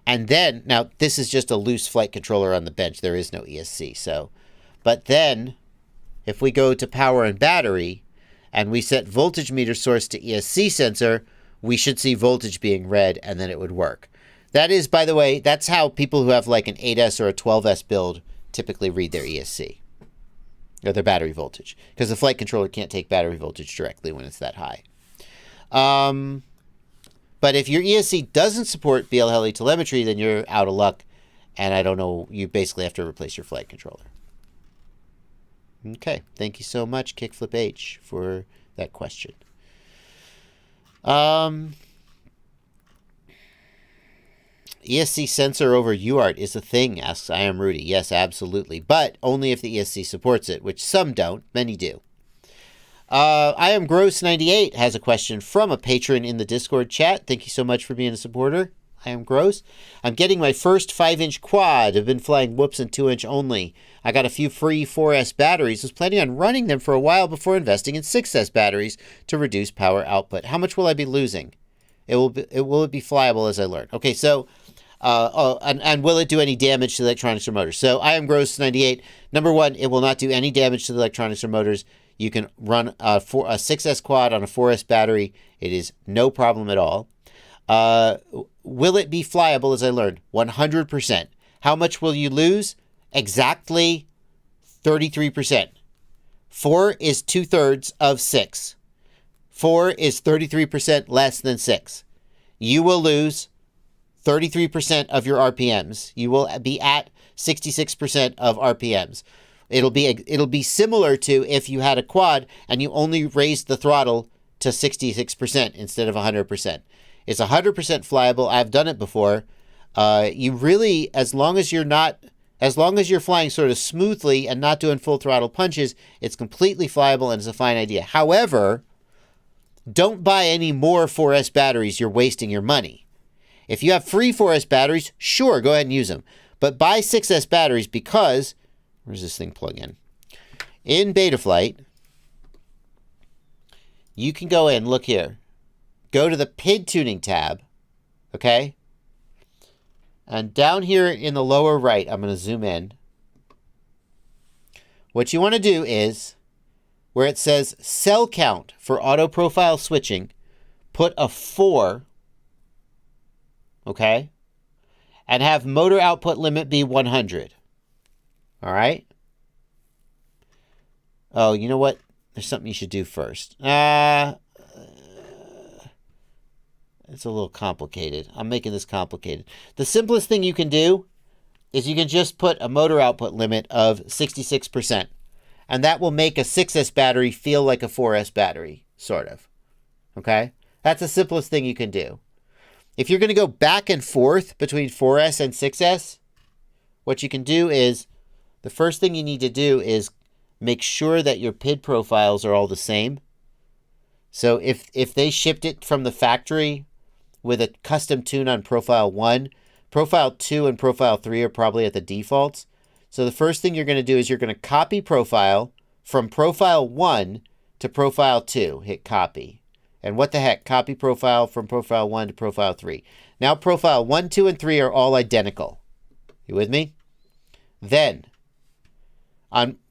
And then, now this is just a loose flight controller on the bench. There is no ESC. So, but then if we go to power and battery and we set voltage meter source to ESC sensor, we should see voltage being read and then it would work. That is, by the way, that's how people who have like an 8S or a 12S build typically read their ESC or their battery voltage, because the flight controller can't take battery voltage directly when it's that high. But if your ESC doesn't support BLHeli telemetry, then you're out of luck. And I don't know, you basically have to replace your flight controller. Okay, thank you so much, Kickflip H, for that question. ESC sensor over UART is a thing, asks I Am Rudy. Yes, absolutely. But only if the ESC supports it, which some don't, many do. I Am Gross98 has a question from a patron in the Discord chat. Thank you so much for being a supporter. I Am Gross. I'm getting my first 5-inch quad. I've been flying whoops and 2-inch only. I got a few free 4S batteries. Was planning on running them for a while before investing in 6S batteries to reduce power output. How much will I be losing? Will it be flyable as I learn? Okay, so and will it do any damage to the electronics or motors? So I Am Gross98. Number one, it will not do any damage to the electronics or motors. You can run a 6S quad on a 4S battery. It is no problem at all. Will it be flyable as I learned? 100%. How much will you lose? Exactly 33%. 4 is 2/3 of 6. 4 is 33% less than 6. You will lose 33% of your RPMs. You will be at 66% of RPMs. It'll be similar to if you had a quad and you only raised the throttle to 66% instead of 100%. It's 100% flyable. I've done it before. You really, as long as you're flying sort of smoothly and not doing full throttle punches, it's completely flyable and it's a fine idea. However, don't buy any more 4S batteries. You're wasting your money. If you have free 4S batteries, sure, go ahead and use them. But buy 6S batteries because, where's this thing plug in? In Betaflight, you can go in, look here. Go to the PID tuning tab, okay? And down here in the lower right, I'm going to zoom in. What you want to do is, where it says cell count for auto profile switching, put a 4, okay? And have motor output limit be 100. All right? Oh, you know what? There's something you should do first. It's a little complicated. I'm making this complicated. The simplest thing you can do is you can just put a motor output limit of 66%. And that will make a 6S battery feel like a 4S battery, sort of. Okay? That's the simplest thing you can do. If you're going to go back and forth between 4S and 6S, what you can do is, the first thing you need to do is make sure that your PID profiles are all the same. So if they shipped it from the factory with a custom tune on Profile 1, Profile 2 and Profile 3 are probably at the defaults. So the first thing you're going to do is you're going to copy profile from Profile 1 to Profile 2. Hit copy. And what the heck? Copy profile from Profile 1 to Profile 3. Now Profile 1, 2, and 3 are all identical. You with me? Then,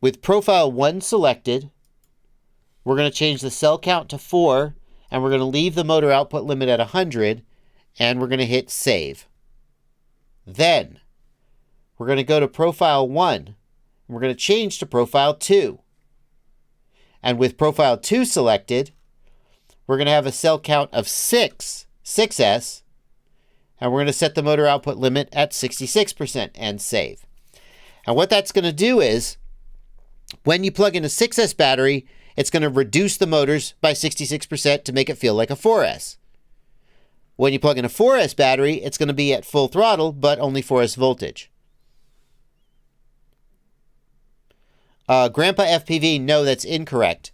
with Profile 1 selected, we're going to change the cell count to 4, and we're going to leave the motor output limit at 100, and we're going to hit Save. Then, we're going to go to Profile 1, and we're going to change to Profile 2. And with Profile 2 selected, we're going to have a cell count of 6S, and we're going to set the motor output limit at 66% and save. And what that's going to do is, when you plug in a 6S battery, it's going to reduce the motors by 66% to make it feel like a 4S. When you plug in a 4S battery, it's going to be at full throttle, but only 4S voltage. Grandpa FPV, no, that's incorrect.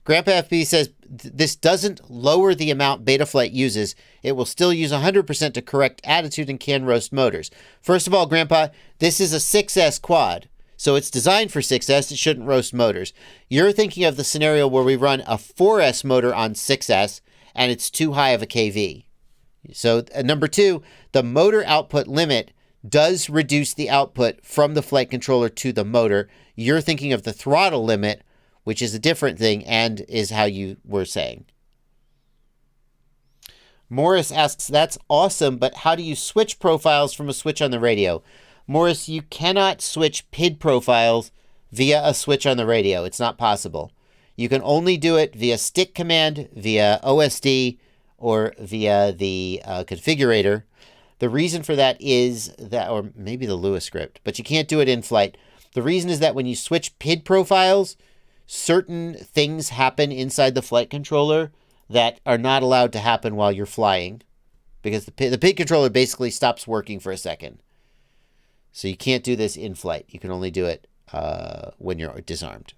Grandpa FPV says this doesn't lower the amount Betaflight uses. It will still use 100% to correct attitude and can roast motors. First of all, Grandpa, this is a 6S quad. So it's designed for 6S. It shouldn't roast motors. You're thinking of the scenario where we run a 4S motor on 6S and it's too high of a KV. So number 2, the motor output limit does reduce the output from the flight controller to the motor. You're thinking of the throttle limit, which is a different thing and is how you were saying. Morris asks, that's awesome, but how do you switch profiles from a switch on the radio? Morris, you cannot switch PID profiles via a switch on the radio. It's not possible. You can only do it via stick command, via OSD, or via the configurator. The reason for that is that, or maybe the Lua script, but you can't do it in flight. The reason is that when you switch PID profiles, certain things happen inside the flight controller that are not allowed to happen while you're flying, because the PID controller basically stops working for a second. So you can't do this in flight. You can only do it when you're disarmed.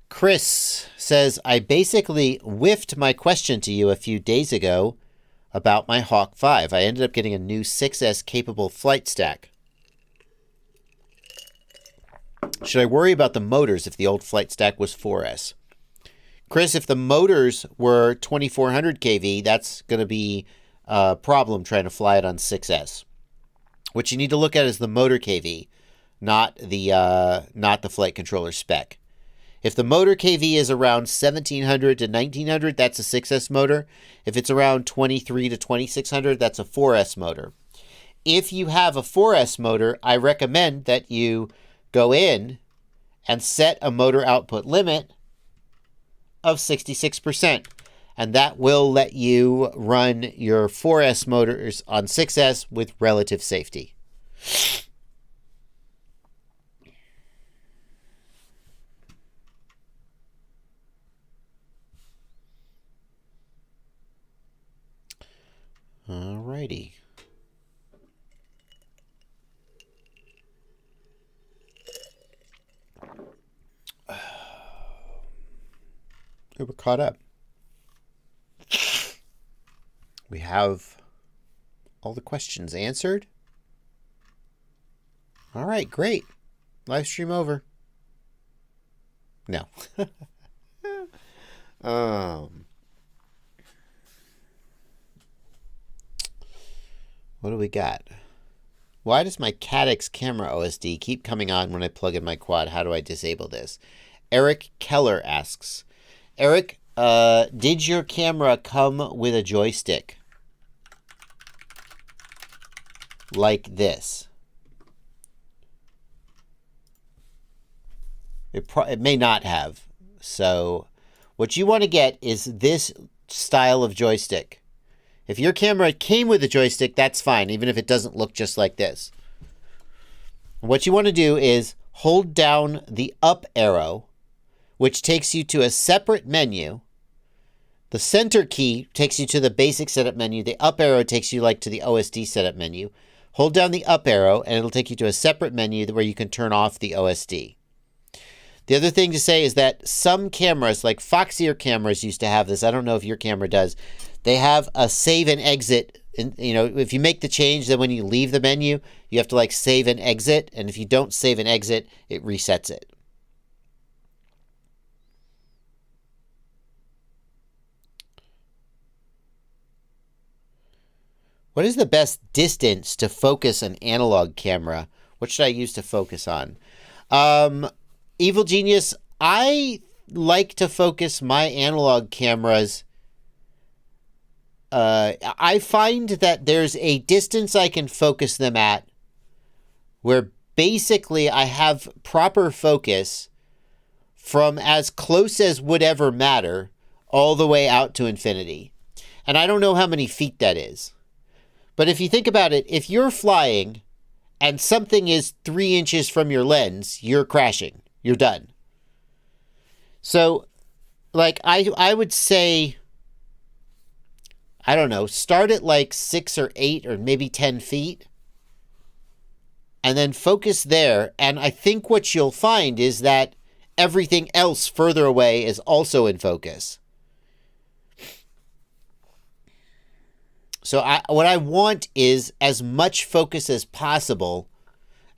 Chris says, I basically whiffed my question to you a few days ago about my Hawk 5. I ended up getting a new 6S capable flight stack. Should I worry about the motors if the old flight stack was 4S? Chris, if the motors were 2400 kV, that's going to be a problem trying to fly it on 6S. What you need to look at is the motor kV, not the flight controller spec. If the motor kV is around 1700 to 1900, that's a 6S motor. If it's around 23 to 2600, that's a 4S motor. If you have a 4S motor, I recommend that you go in and set a motor output limit of 66%. And that will let you run your 4S motors on 6S with relative safety. Alrighty. We're caught up. We have all the questions answered. All right, great. Live stream over. No. What do we got? Why does my Caddx camera OSD keep coming on when I plug in my quad? How do I disable this? Eric Keller asks, Eric, did your camera come with a joystick? Like this? It may not have. So what you want to get is this style of joystick. If your camera came with a joystick, that's fine, even if it doesn't look just like this. What you want to do is hold down the up arrow, which takes you to a separate menu. The center key takes you to the basic setup menu. The up arrow takes you like to the OSD setup menu. Hold down the up arrow and it'll take you to a separate menu where you can turn off the OSD. The other thing to say is that some cameras, like Foxier cameras used to have this. I don't know if your camera does. They have a save and exit. And, you know, if you make the change, then when you leave the menu, you have to like save and exit. And if you don't save and exit, it resets it. What is the best distance to focus an analog camera? What should I use to focus on? Evil Genius, I like to focus my analog cameras. I find that there's a distance I can focus them at where basically I have proper focus from as close as would ever matter all the way out to infinity. And I don't know how many feet that is. But if you think about it, if you're flying and something is 3 inches from your lens, you're crashing. You're done. So, like, I would say, I don't know, start at like 6 or 8 or maybe 10 feet. And then focus there. And I think what you'll find is that everything else further away is also in focus. So what I want is as much focus as possible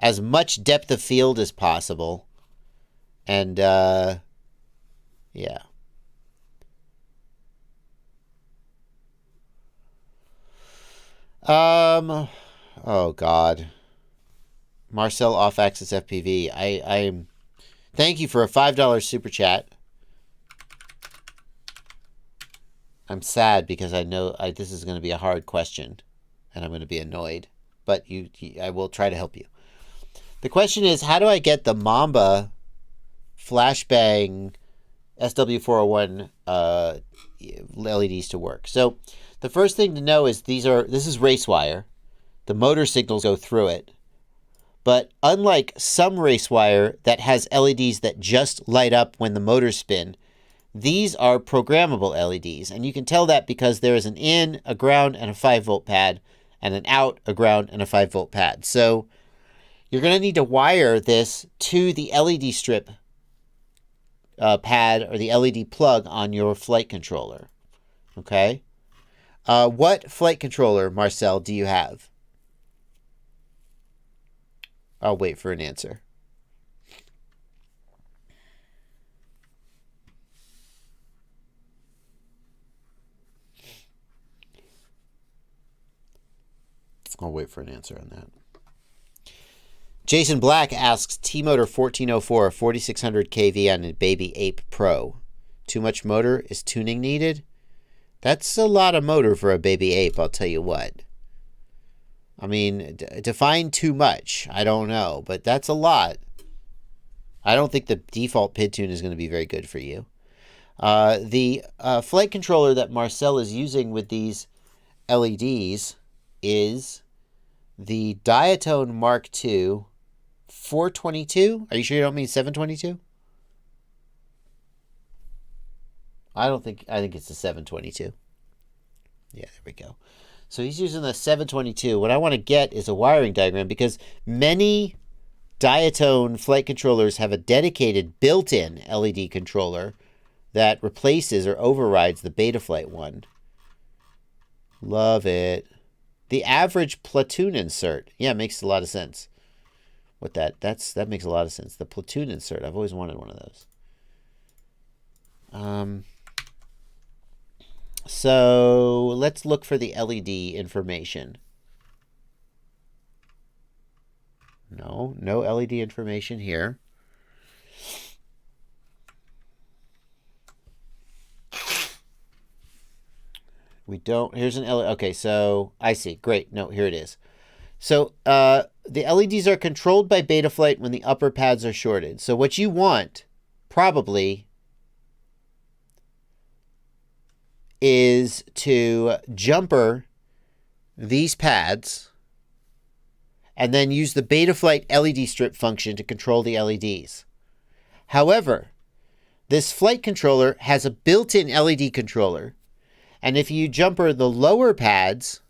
as much depth of field as possible. And, yeah. Oh, God. Marcel off-axis FPV. I'm... Thank you for a $5 super chat. I'm sad because I know this is going to be a hard question, and I'm going to be annoyed. But I will try to help you. The question is, how do I get the Mamba flashbang SW401 LEDs to work? So the first thing to know is this is race wire. The motor signals go through it. But unlike some race wire that has LEDs that just light up when the motors spin, these are programmable LEDs. And you can tell that because there is an in, a ground, and a 5-volt pad, and an out, a ground, and a 5-volt pad. So you're going to need to wire this to the LED strip pad or the LED plug on your flight controller. Okay? What flight controller, Marcel, do you have? I'll wait for an answer. I'll wait for an answer on that. Jason Black asks, T-Motor 1404, 4600 kV on a Baby Ape Pro. Too much motor? Is tuning needed? That's a lot of motor for a Baby Ape, I'll tell you what. I mean, define too much. I don't know, but that's a lot. I don't think the default PID tune is going to be very good for you. The flight controller that Marcel is using with these LEDs is the Diatone Mark II 422. Are you sure you don't mean 722? I think it's the 722. Yeah, there we go. So he's using the 722. What I want to get is a wiring diagram because many Diatone flight controllers have a dedicated built-in LED controller that replaces or overrides the Betaflight one. Love it. The average platoon insert. Yeah, it makes a lot of sense. That makes a lot of sense. The platoon insert. I've always wanted one of those. So let's look for the LED information. No LED information here. We don't. Here's an LED. Okay, so I see. Great. No, here it is. So the LEDs are controlled by Betaflight when the upper pads are shorted. So what you want, probably, is to jumper these pads and then use the Betaflight LED strip function to control the LEDs. However, this flight controller has a built-in LED controller, and if you jumper the lower pads,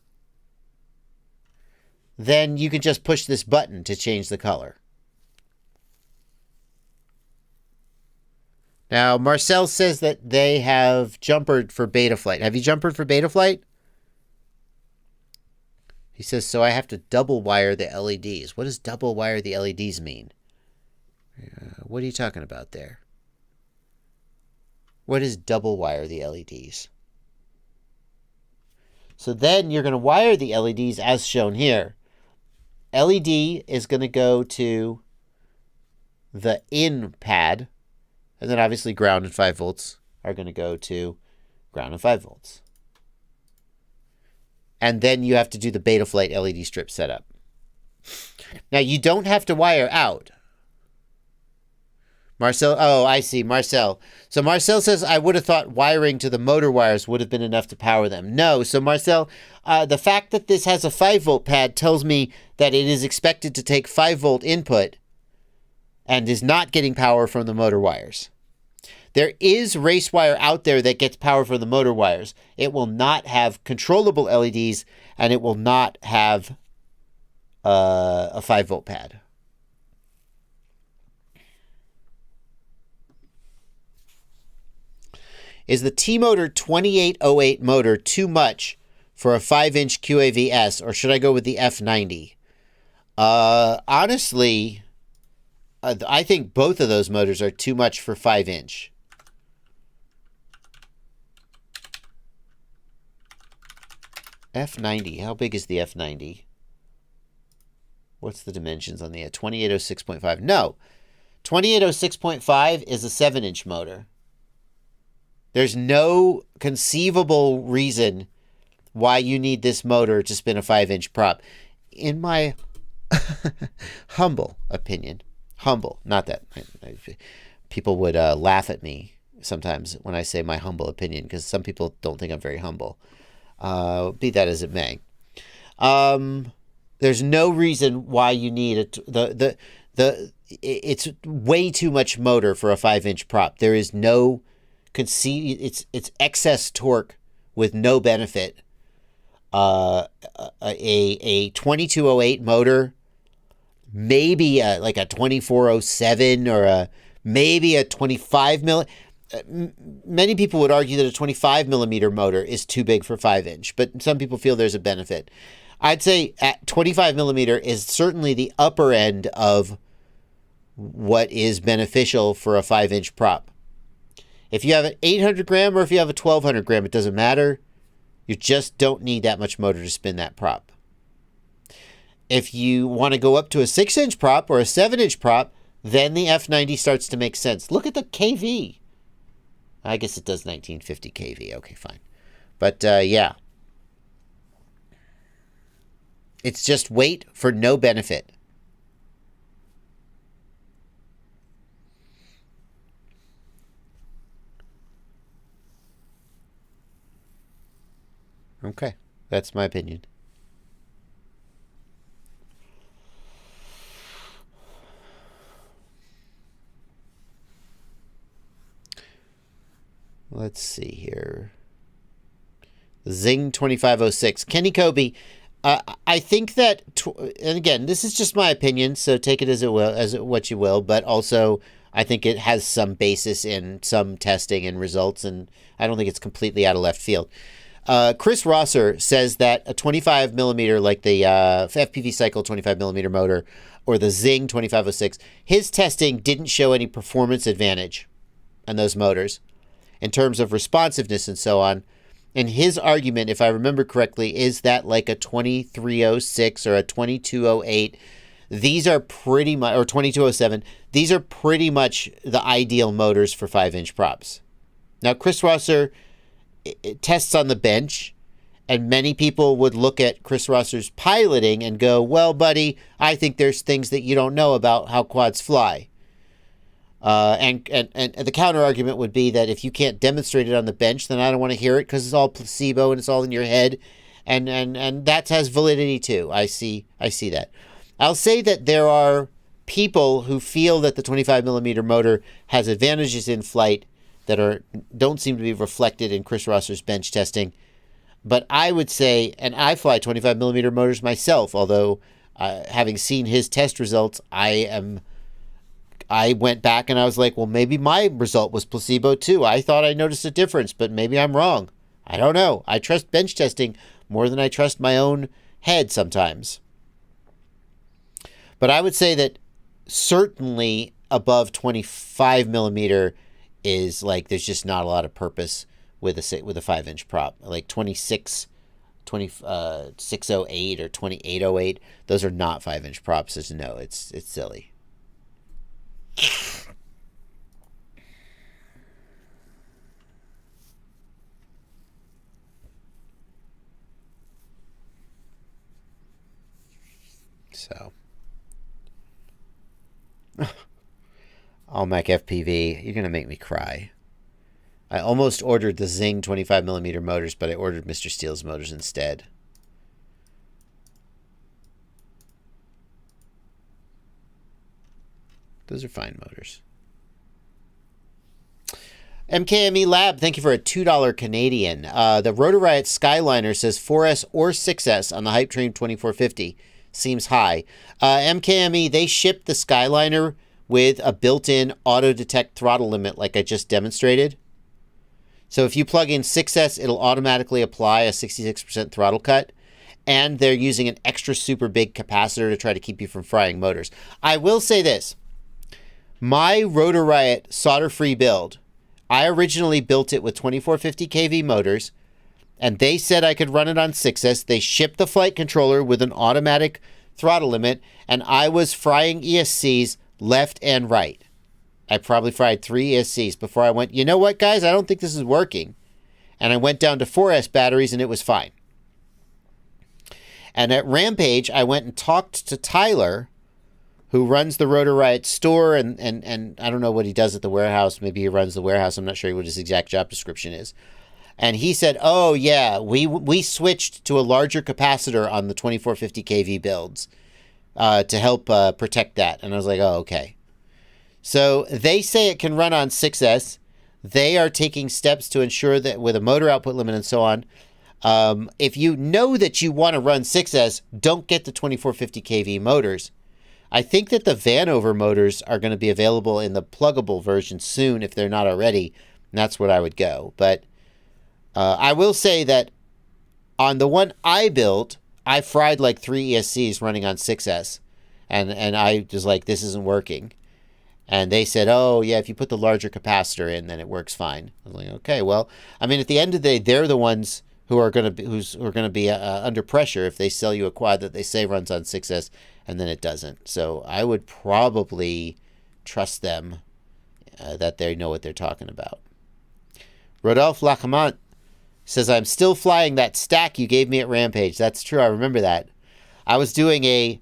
then you can just push this button to change the color. Now, Marcel says that they have jumpered for Betaflight. Have you jumpered for Betaflight? He says, so I have to double wire the LEDs. What does double wire the LEDs mean? What are you talking about there? What is double wire the LEDs? So then you're going to wire the LEDs as shown here. LED is going to go to the in pad. And then obviously ground and 5 volts are going to go to ground and 5 volts. And then you have to do the Betaflight LED strip setup. Now you don't have to wire out. Marcel, oh, I see, Marcel. So Marcel says, I would have thought wiring to the motor wires would have been enough to power them. No, so Marcel, the fact that this has a 5-volt pad tells me that it is expected to take 5-volt input and is not getting power from the motor wires. There is race wire out there that gets power from the motor wires. It will not have controllable LEDs, and it will not have a 5-volt pad. Is the T-Motor 2808 motor too much for a 5-inch QAV-S, or should I go with the F90? Honestly, I think both of those motors are too much for 5-inch. F90. How big is the F90? What's the dimensions on the 2806.5? No. 2806.5 is a 7-inch motor. There's no conceivable reason why you need this motor to spin a 5-inch prop. In my humble opinion. Humble. Not that. People would laugh at me sometimes when I say my humble opinion, because some people don't think I'm very humble. Be that as it may. There's no reason why you need it's way too much motor for a 5-inch prop. There is no it's excess torque with no benefit. A 2208 motor, maybe like a 2407 or maybe a 25 millimeter. Many people would argue that a 25 millimeter motor is too big for 5-inch, but some people feel there's a benefit. I'd say at 25 millimeter is certainly the upper end of what is beneficial for a 5-inch prop. If you have an 800 gram or if you have a 1200 gram, it doesn't matter. You just don't need that much motor to spin that prop. If you want to go up to a 6-inch prop or a 7-inch prop, then the F90 starts to make sense. Look at the kV. I guess it does 1950 kV. Okay, fine. But yeah. It's just weight for no benefit. Okay, that's my opinion. Let's see here. Zing 2506. Kenny Kobe. I think that, and again, this is just my opinion, so take it as it will, as what you will. But also, I think it has some basis in some testing and results, and I don't think it's completely out of left field. Chris Rosser says that a 25 millimeter, like the FPV Cycle 25 millimeter motor, or the Zing 2506, his testing didn't show any performance advantage on those motors in terms of responsiveness and so on. And his argument, if I remember correctly, is that like a 2306 or a 2208, these are pretty much, or 2207, these are pretty much the ideal motors for 5-inch props. Now, Chris Rosser tests on the bench, and many people would look at Chris Rosser's piloting and go, well, buddy, I think there's things that you don't know about how quads fly. And the counter argument would be that if you can't demonstrate it on the bench, then I don't want to hear it because it's all placebo and it's all in your head, and that has validity too. I see that. I'll say that there are people who feel that the 25 millimeter motor has advantages in flight that don't seem to be reflected in Chris Rosser's bench testing. But I would say, and I fly 25 millimeter motors myself, although having seen his test results, I went back and I was like, well, maybe my result was placebo too. I thought I noticed a difference, but maybe I'm wrong. I don't know. I trust bench testing more than I trust my own head sometimes. But I would say that certainly above 25 millimeter is like, there's just not a lot of purpose with a 5-inch prop. Like 608 or 2808, those are not 5-inch props. It's silly. So, Almac FPV, you're gonna make me cry. I almost ordered the Zing 25 millimeter motors, but I ordered Mr. Steele's motors instead. Those are fine motors. MKME Lab, thank you for a $2 Canadian. The Rotor Riot Skyliner says 4S or 6S on the Hype Train 2450. Seems high. MKME, they shipped the Skyliner with a built-in auto-detect throttle limit like I just demonstrated. So if you plug in 6S, it'll automatically apply a 66% throttle cut. and they're using an extra super big capacitor to try to keep you from frying motors. I will say this. My Rotor Riot solder-free build, I originally built it with 2450 kV motors, and they said I could run it on 6S. They shipped the flight controller with an automatic throttle limit, and I was frying ESCs left and right. I probably fried 3 ESCs before I went, you know what, guys? I don't think this is working. And I went down to 4S batteries, and it was fine. And at Rampage, I went and talked to Tyler, who runs the Rotor Riot store, and I don't know what he does at the warehouse. Maybe he runs the warehouse. I'm not sure what his exact job description is. And he said, oh, yeah, we switched to a larger capacitor on the 2450 kV builds to help protect that. And I was like, oh, okay. So they say it can run on 6S. They are taking steps to ensure that with a motor output limit and so on, if you know that you want to run 6S, don't get the 2450 kV motors. I think that the Vanover motors are going to be available in the pluggable version soon if they're not already. And that's what I would go. But I will say that on the one I built, I fried like 3 ESCs running on 6S. And I was like, this isn't working. And they said, oh, yeah, if you put the larger capacitor in, then it works fine. I was like, okay, well, I mean, at the end of the day, they're the ones who are going to be under pressure if they sell you a quad that they say runs on 6S and then it doesn't. So I would probably trust them that they know what they're talking about. Rodolphe Lacamont says, I'm still flying that stack you gave me at Rampage. That's true. I remember that. I was doing a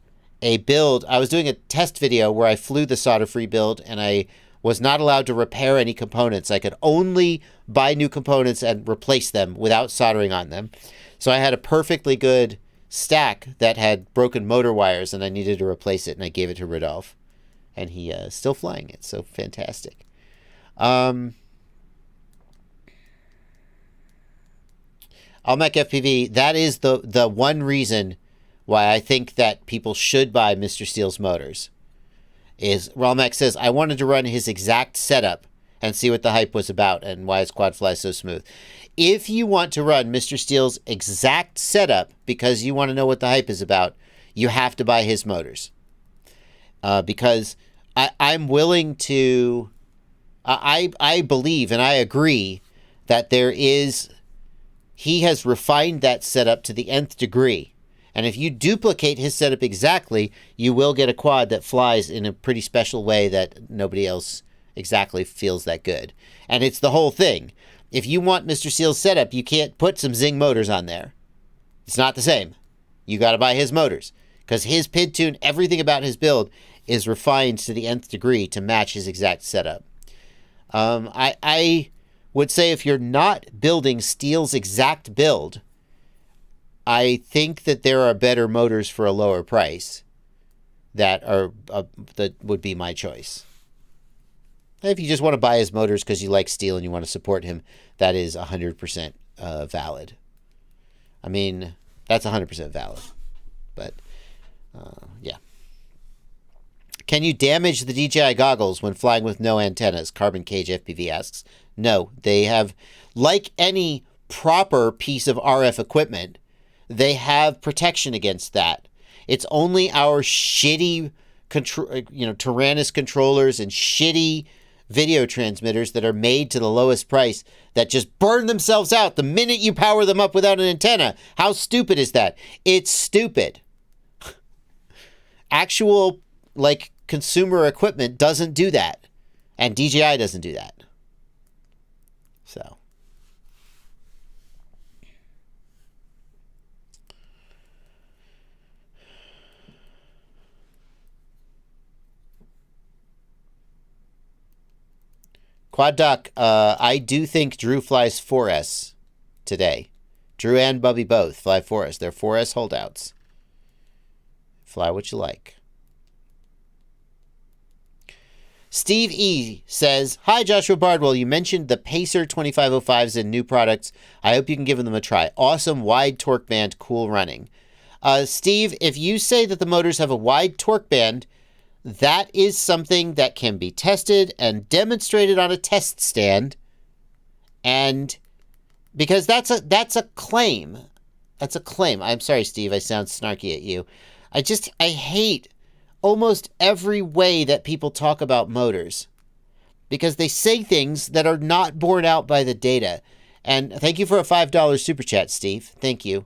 build. I was doing a test video where I flew the solder-free build, and I was not allowed to repair any components. I could only buy new components and replace them without soldering on them. So I had a perfectly good stack that had broken motor wires, and I needed to replace it, and I gave it to Rodolphe. And he is still flying it, so fantastic. Almec FPV, that is the one reason why I think that people should buy Mr. Steele's motors. Is Ralmac says, I wanted to run his exact setup and see what the hype was about and why his quad flies so smooth. If you want to run Mr. Steele's exact setup because you want to know what the hype is about, you have to buy his motors. Because I'm willing to... I believe and I agree that he has refined that setup to the nth degree. And if you duplicate his setup exactly, you will get a quad that flies in a pretty special way that nobody else exactly feels that good. And it's the whole thing. If you want Mr. Steele's setup, you can't put some Zing motors on there. It's not the same. You got to buy his motors. Because his PID tune, everything about his build is refined to the nth degree to match his exact setup. I would say if you're not building Steele's exact build, I think that there are better motors for a lower price that would be my choice. If you just want to buy his motors because you like Steele and you want to support him, that is 100% valid. I mean, that's 100% valid. But, yeah. Can you damage the DJI goggles when flying with no antennas? Carbon Cage FPV asks. No, they have, like any proper piece of RF equipment, they have protection against that. It's only our shitty, Tyrannus controllers and shitty video transmitters that are made to the lowest price that just burn themselves out the minute you power them up without an antenna. How stupid is that? It's stupid. Actual, consumer equipment doesn't do that. And DJI doesn't do that. So... Quad Doc, I do think Drew flies 4S today. Drew and Bubby both fly 4S. They're 4S holdouts. Fly what you like. Steve E. says, hi, Joshua Bardwell. You mentioned the Pacer 2505s and new products. I hope you can give them a try. Awesome wide torque band, cool running. Steve, if you say that the motors have a wide torque band, that is something that can be tested and demonstrated on a test stand. And because that's a claim. That's a claim. I'm sorry, Steve. I sound snarky at you. I hate almost every way that people talk about motors because they say things that are not borne out by the data. And thank you for a $5 super chat, Steve. Thank you.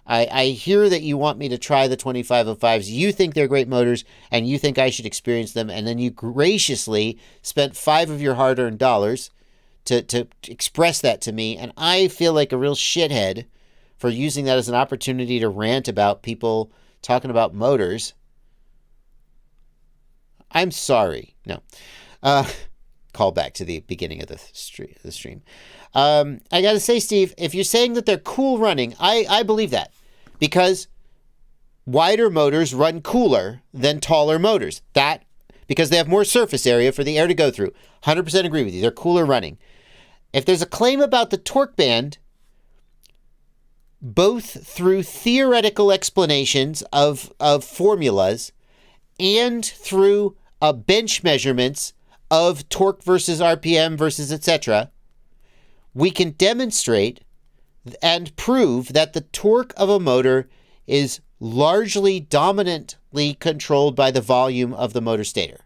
I hear that you want me to try the 2505s. You think they're great motors, and you think I should experience them, and then you graciously spent $5 of your hard-earned dollars to express that to me, and I feel like a real shithead for using that as an opportunity to rant about people talking about motors. I'm sorry. No. Call back to the beginning of the stream. I got to say, Steve, if you're saying that they're cool running, I believe that. Because wider motors run cooler than taller motors. Because they have more surface area for the air to go through. 100% agree with you. They're cooler running. If there's a claim about the torque band, both through theoretical explanations of formulas and through bench measurements of torque versus RPM versus etc., we can demonstrate and prove that the torque of a motor is largely dominantly controlled by the volume of the motor stator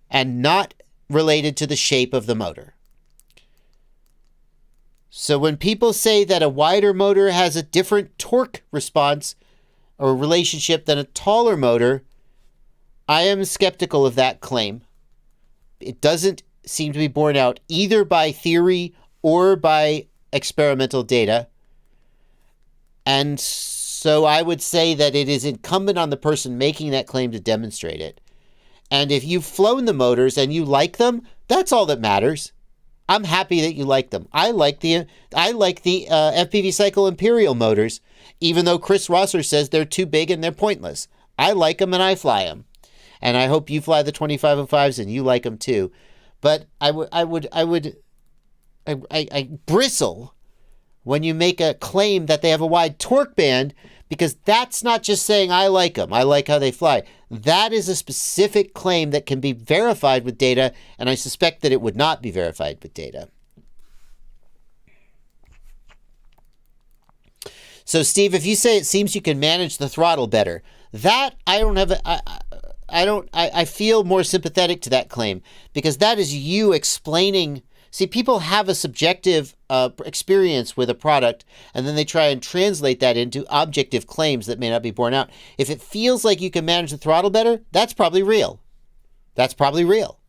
and not related to the shape of the motor. So when people say that a wider motor has a different torque response or relationship than a taller motor, I am skeptical of that claim. It doesn't seem to be borne out either by theory or by experimental data. And so I would say that it is incumbent on the person making that claim to demonstrate it. And if you've flown the motors and you like them, that's all that matters. I'm happy that you like them. I like the FPV Cycle Imperial motors, even though Chris Rosser says they're too big and they're pointless. I like them and I fly them. And I hope you fly the 2505s and you like them too. But I bristle when you make a claim that they have a wide torque band, because that's not just saying I like them, I like how they fly. That is a specific claim that can be verified with data, and I suspect that it would not be verified with data. So, Steve, if you say it seems you can manage the throttle better, that I feel more sympathetic to that claim, because that is you explaining. See, people have a subjective experience with a product, and then they try and translate that into objective claims that may not be borne out. If it feels like you can manage the throttle better, that's probably real. That's probably real.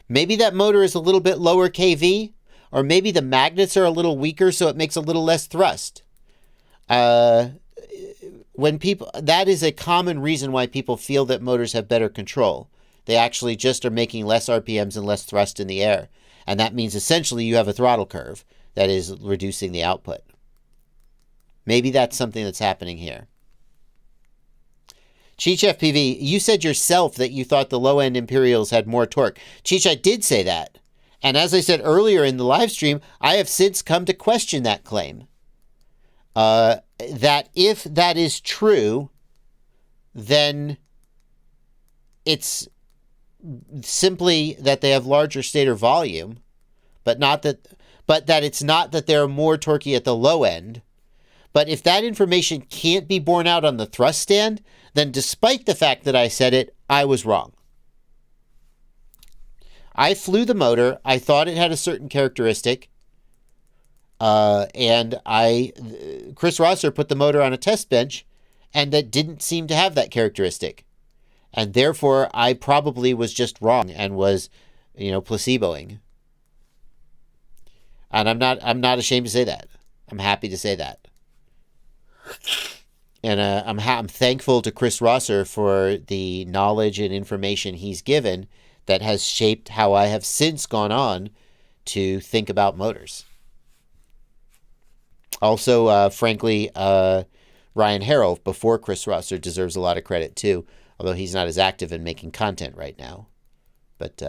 Maybe that motor is a little bit lower kV, or maybe the magnets are a little weaker, so it makes a little less thrust. That is a common reason why people feel that motors have better control. They actually just are making less RPMs and less thrust in the air. And that means essentially you have a throttle curve that is reducing the output. Maybe that's something that's happening here. Cheech FPV, you said yourself that you thought the low-end Imperials had more torque. Cheech, I did say that. And as I said earlier in the live stream, I have since come to question that claim. That if that is true, then it's simply that they have larger stator volume, but that it's not that they're more torquey at the low end. But if that information can't be borne out on the thrust stand, then despite the fact that I said it, I was wrong. I flew the motor. I thought it had a certain characteristic. And Chris Rosser put the motor on a test bench, and that didn't seem to have that characteristic. And therefore, I probably was just wrong and was, placeboing. And I'm not ashamed to say that. I'm happy to say that. And I'm thankful to Chris Rosser for the knowledge and information he's given that has shaped how I have since gone on to think about motors. Also, frankly, Ryan Harrell, before Chris Rosser, deserves a lot of credit too, although he's not as active in making content right now. But,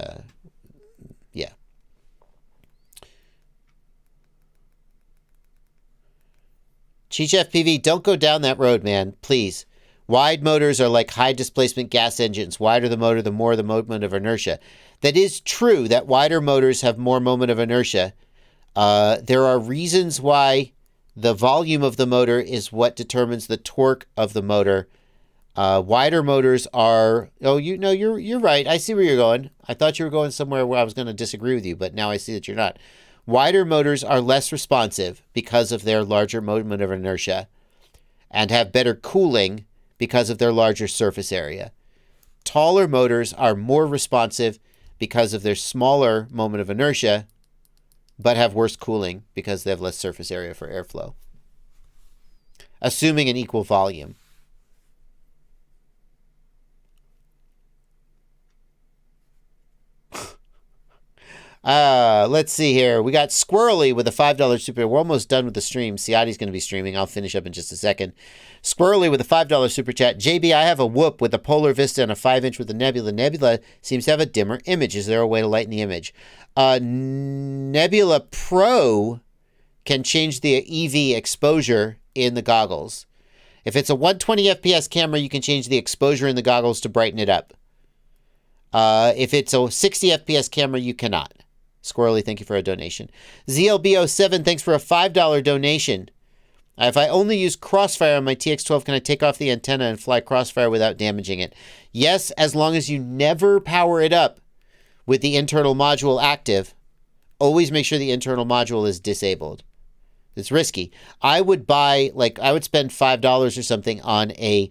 yeah. Cheech FPV, don't go down that road, man. Please. Wide motors are like high displacement gas engines. Wider the motor, the more the moment of inertia. That is true that wider motors have more moment of inertia. There are reasons why The volume of the motor is what determines the torque of the motor. Wider motors are... Oh, you're right. I see where you're going. I thought you were going somewhere where I was going to disagree with you, but now I see that you're not. Wider motors are less responsive because of their larger moment of inertia and have better cooling because of their larger surface area. Taller motors are more responsive because of their smaller moment of inertia, but have worse cooling because they have less surface area for airflow. Assuming an equal volume. Let's see here. We got Squirrely with a $5 super. We're almost done with the stream. Ciati's going to be streaming. I'll finish up in just a second. Squirrely with a $5 super chat. JB, I have a Whoop with a Polar Vista and a 5-inch with a Nebula. Nebula seems to have a dimmer image. Is there a way to lighten the image? Nebula Pro can change the EV exposure in the goggles. If it's a 120 FPS camera, you can change the exposure in the goggles to brighten it up. If it's a 60 FPS camera, you cannot. Squirrely, thank you for a donation. ZLB07, thanks for a $5 donation. If I only use Crossfire on my TX12, can I take off the antenna and fly Crossfire without damaging it? Yes, as long as you never power it up with the internal module active. Always make sure the internal module is disabled. It's risky. I would spend $5 or something on a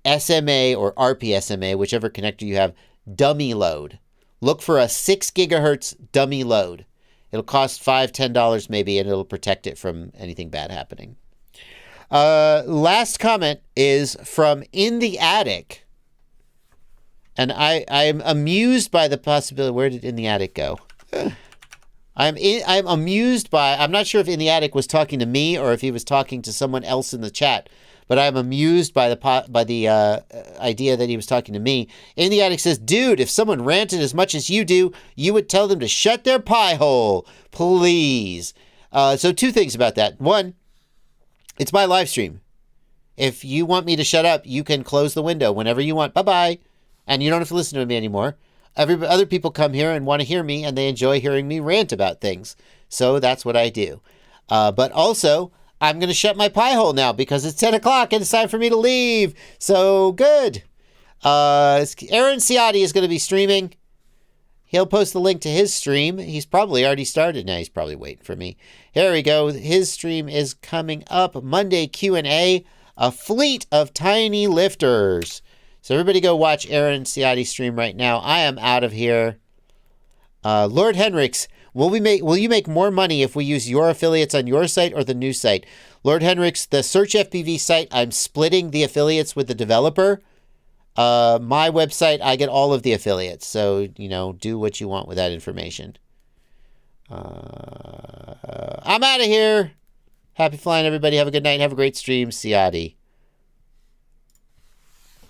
SMA or RPSMA, whichever connector you have, dummy load. Look for a 6 gigahertz dummy load. It'll cost $5, $10 maybe, and it'll protect it from anything bad happening. Last comment is from In the Attic. And I'm amused by the possibility. Where did In the Attic go? I'm amused by... I'm not sure if In the Attic was talking to me or if he was talking to someone else in the chat. But I'm amused by the idea that he was talking to me. In the Attic says, dude, if someone ranted as much as you do, you would tell them to shut their pie hole. Please. So 2 things about that. 1, it's my live stream. If you want me to shut up, you can close the window whenever you want. Bye-bye. And you don't have to listen to me anymore. Other people come here and want to hear me, and they enjoy hearing me rant about things. So that's what I do. But also... I'm going to shut my pie hole now because it's 10 o'clock and it's time for me to leave. So good. Aaron Ciati is going to be streaming. He'll post the link to his stream. He's probably already started. Now he's probably waiting for me. Here we go. His stream is coming up. Monday Q&A. A fleet of tiny lifters. So everybody go watch Aaron Ciati's stream right now. I am out of here. Lord Henricks. Will you make more money if we use your affiliates on your site or the new site? Lord Henricks, the Search FPV site, I'm splitting the affiliates with the developer. My website, I get all of the affiliates. So, do what you want with that information. I'm out of here. Happy flying, everybody. Have a good night. Have a great stream. Ciati.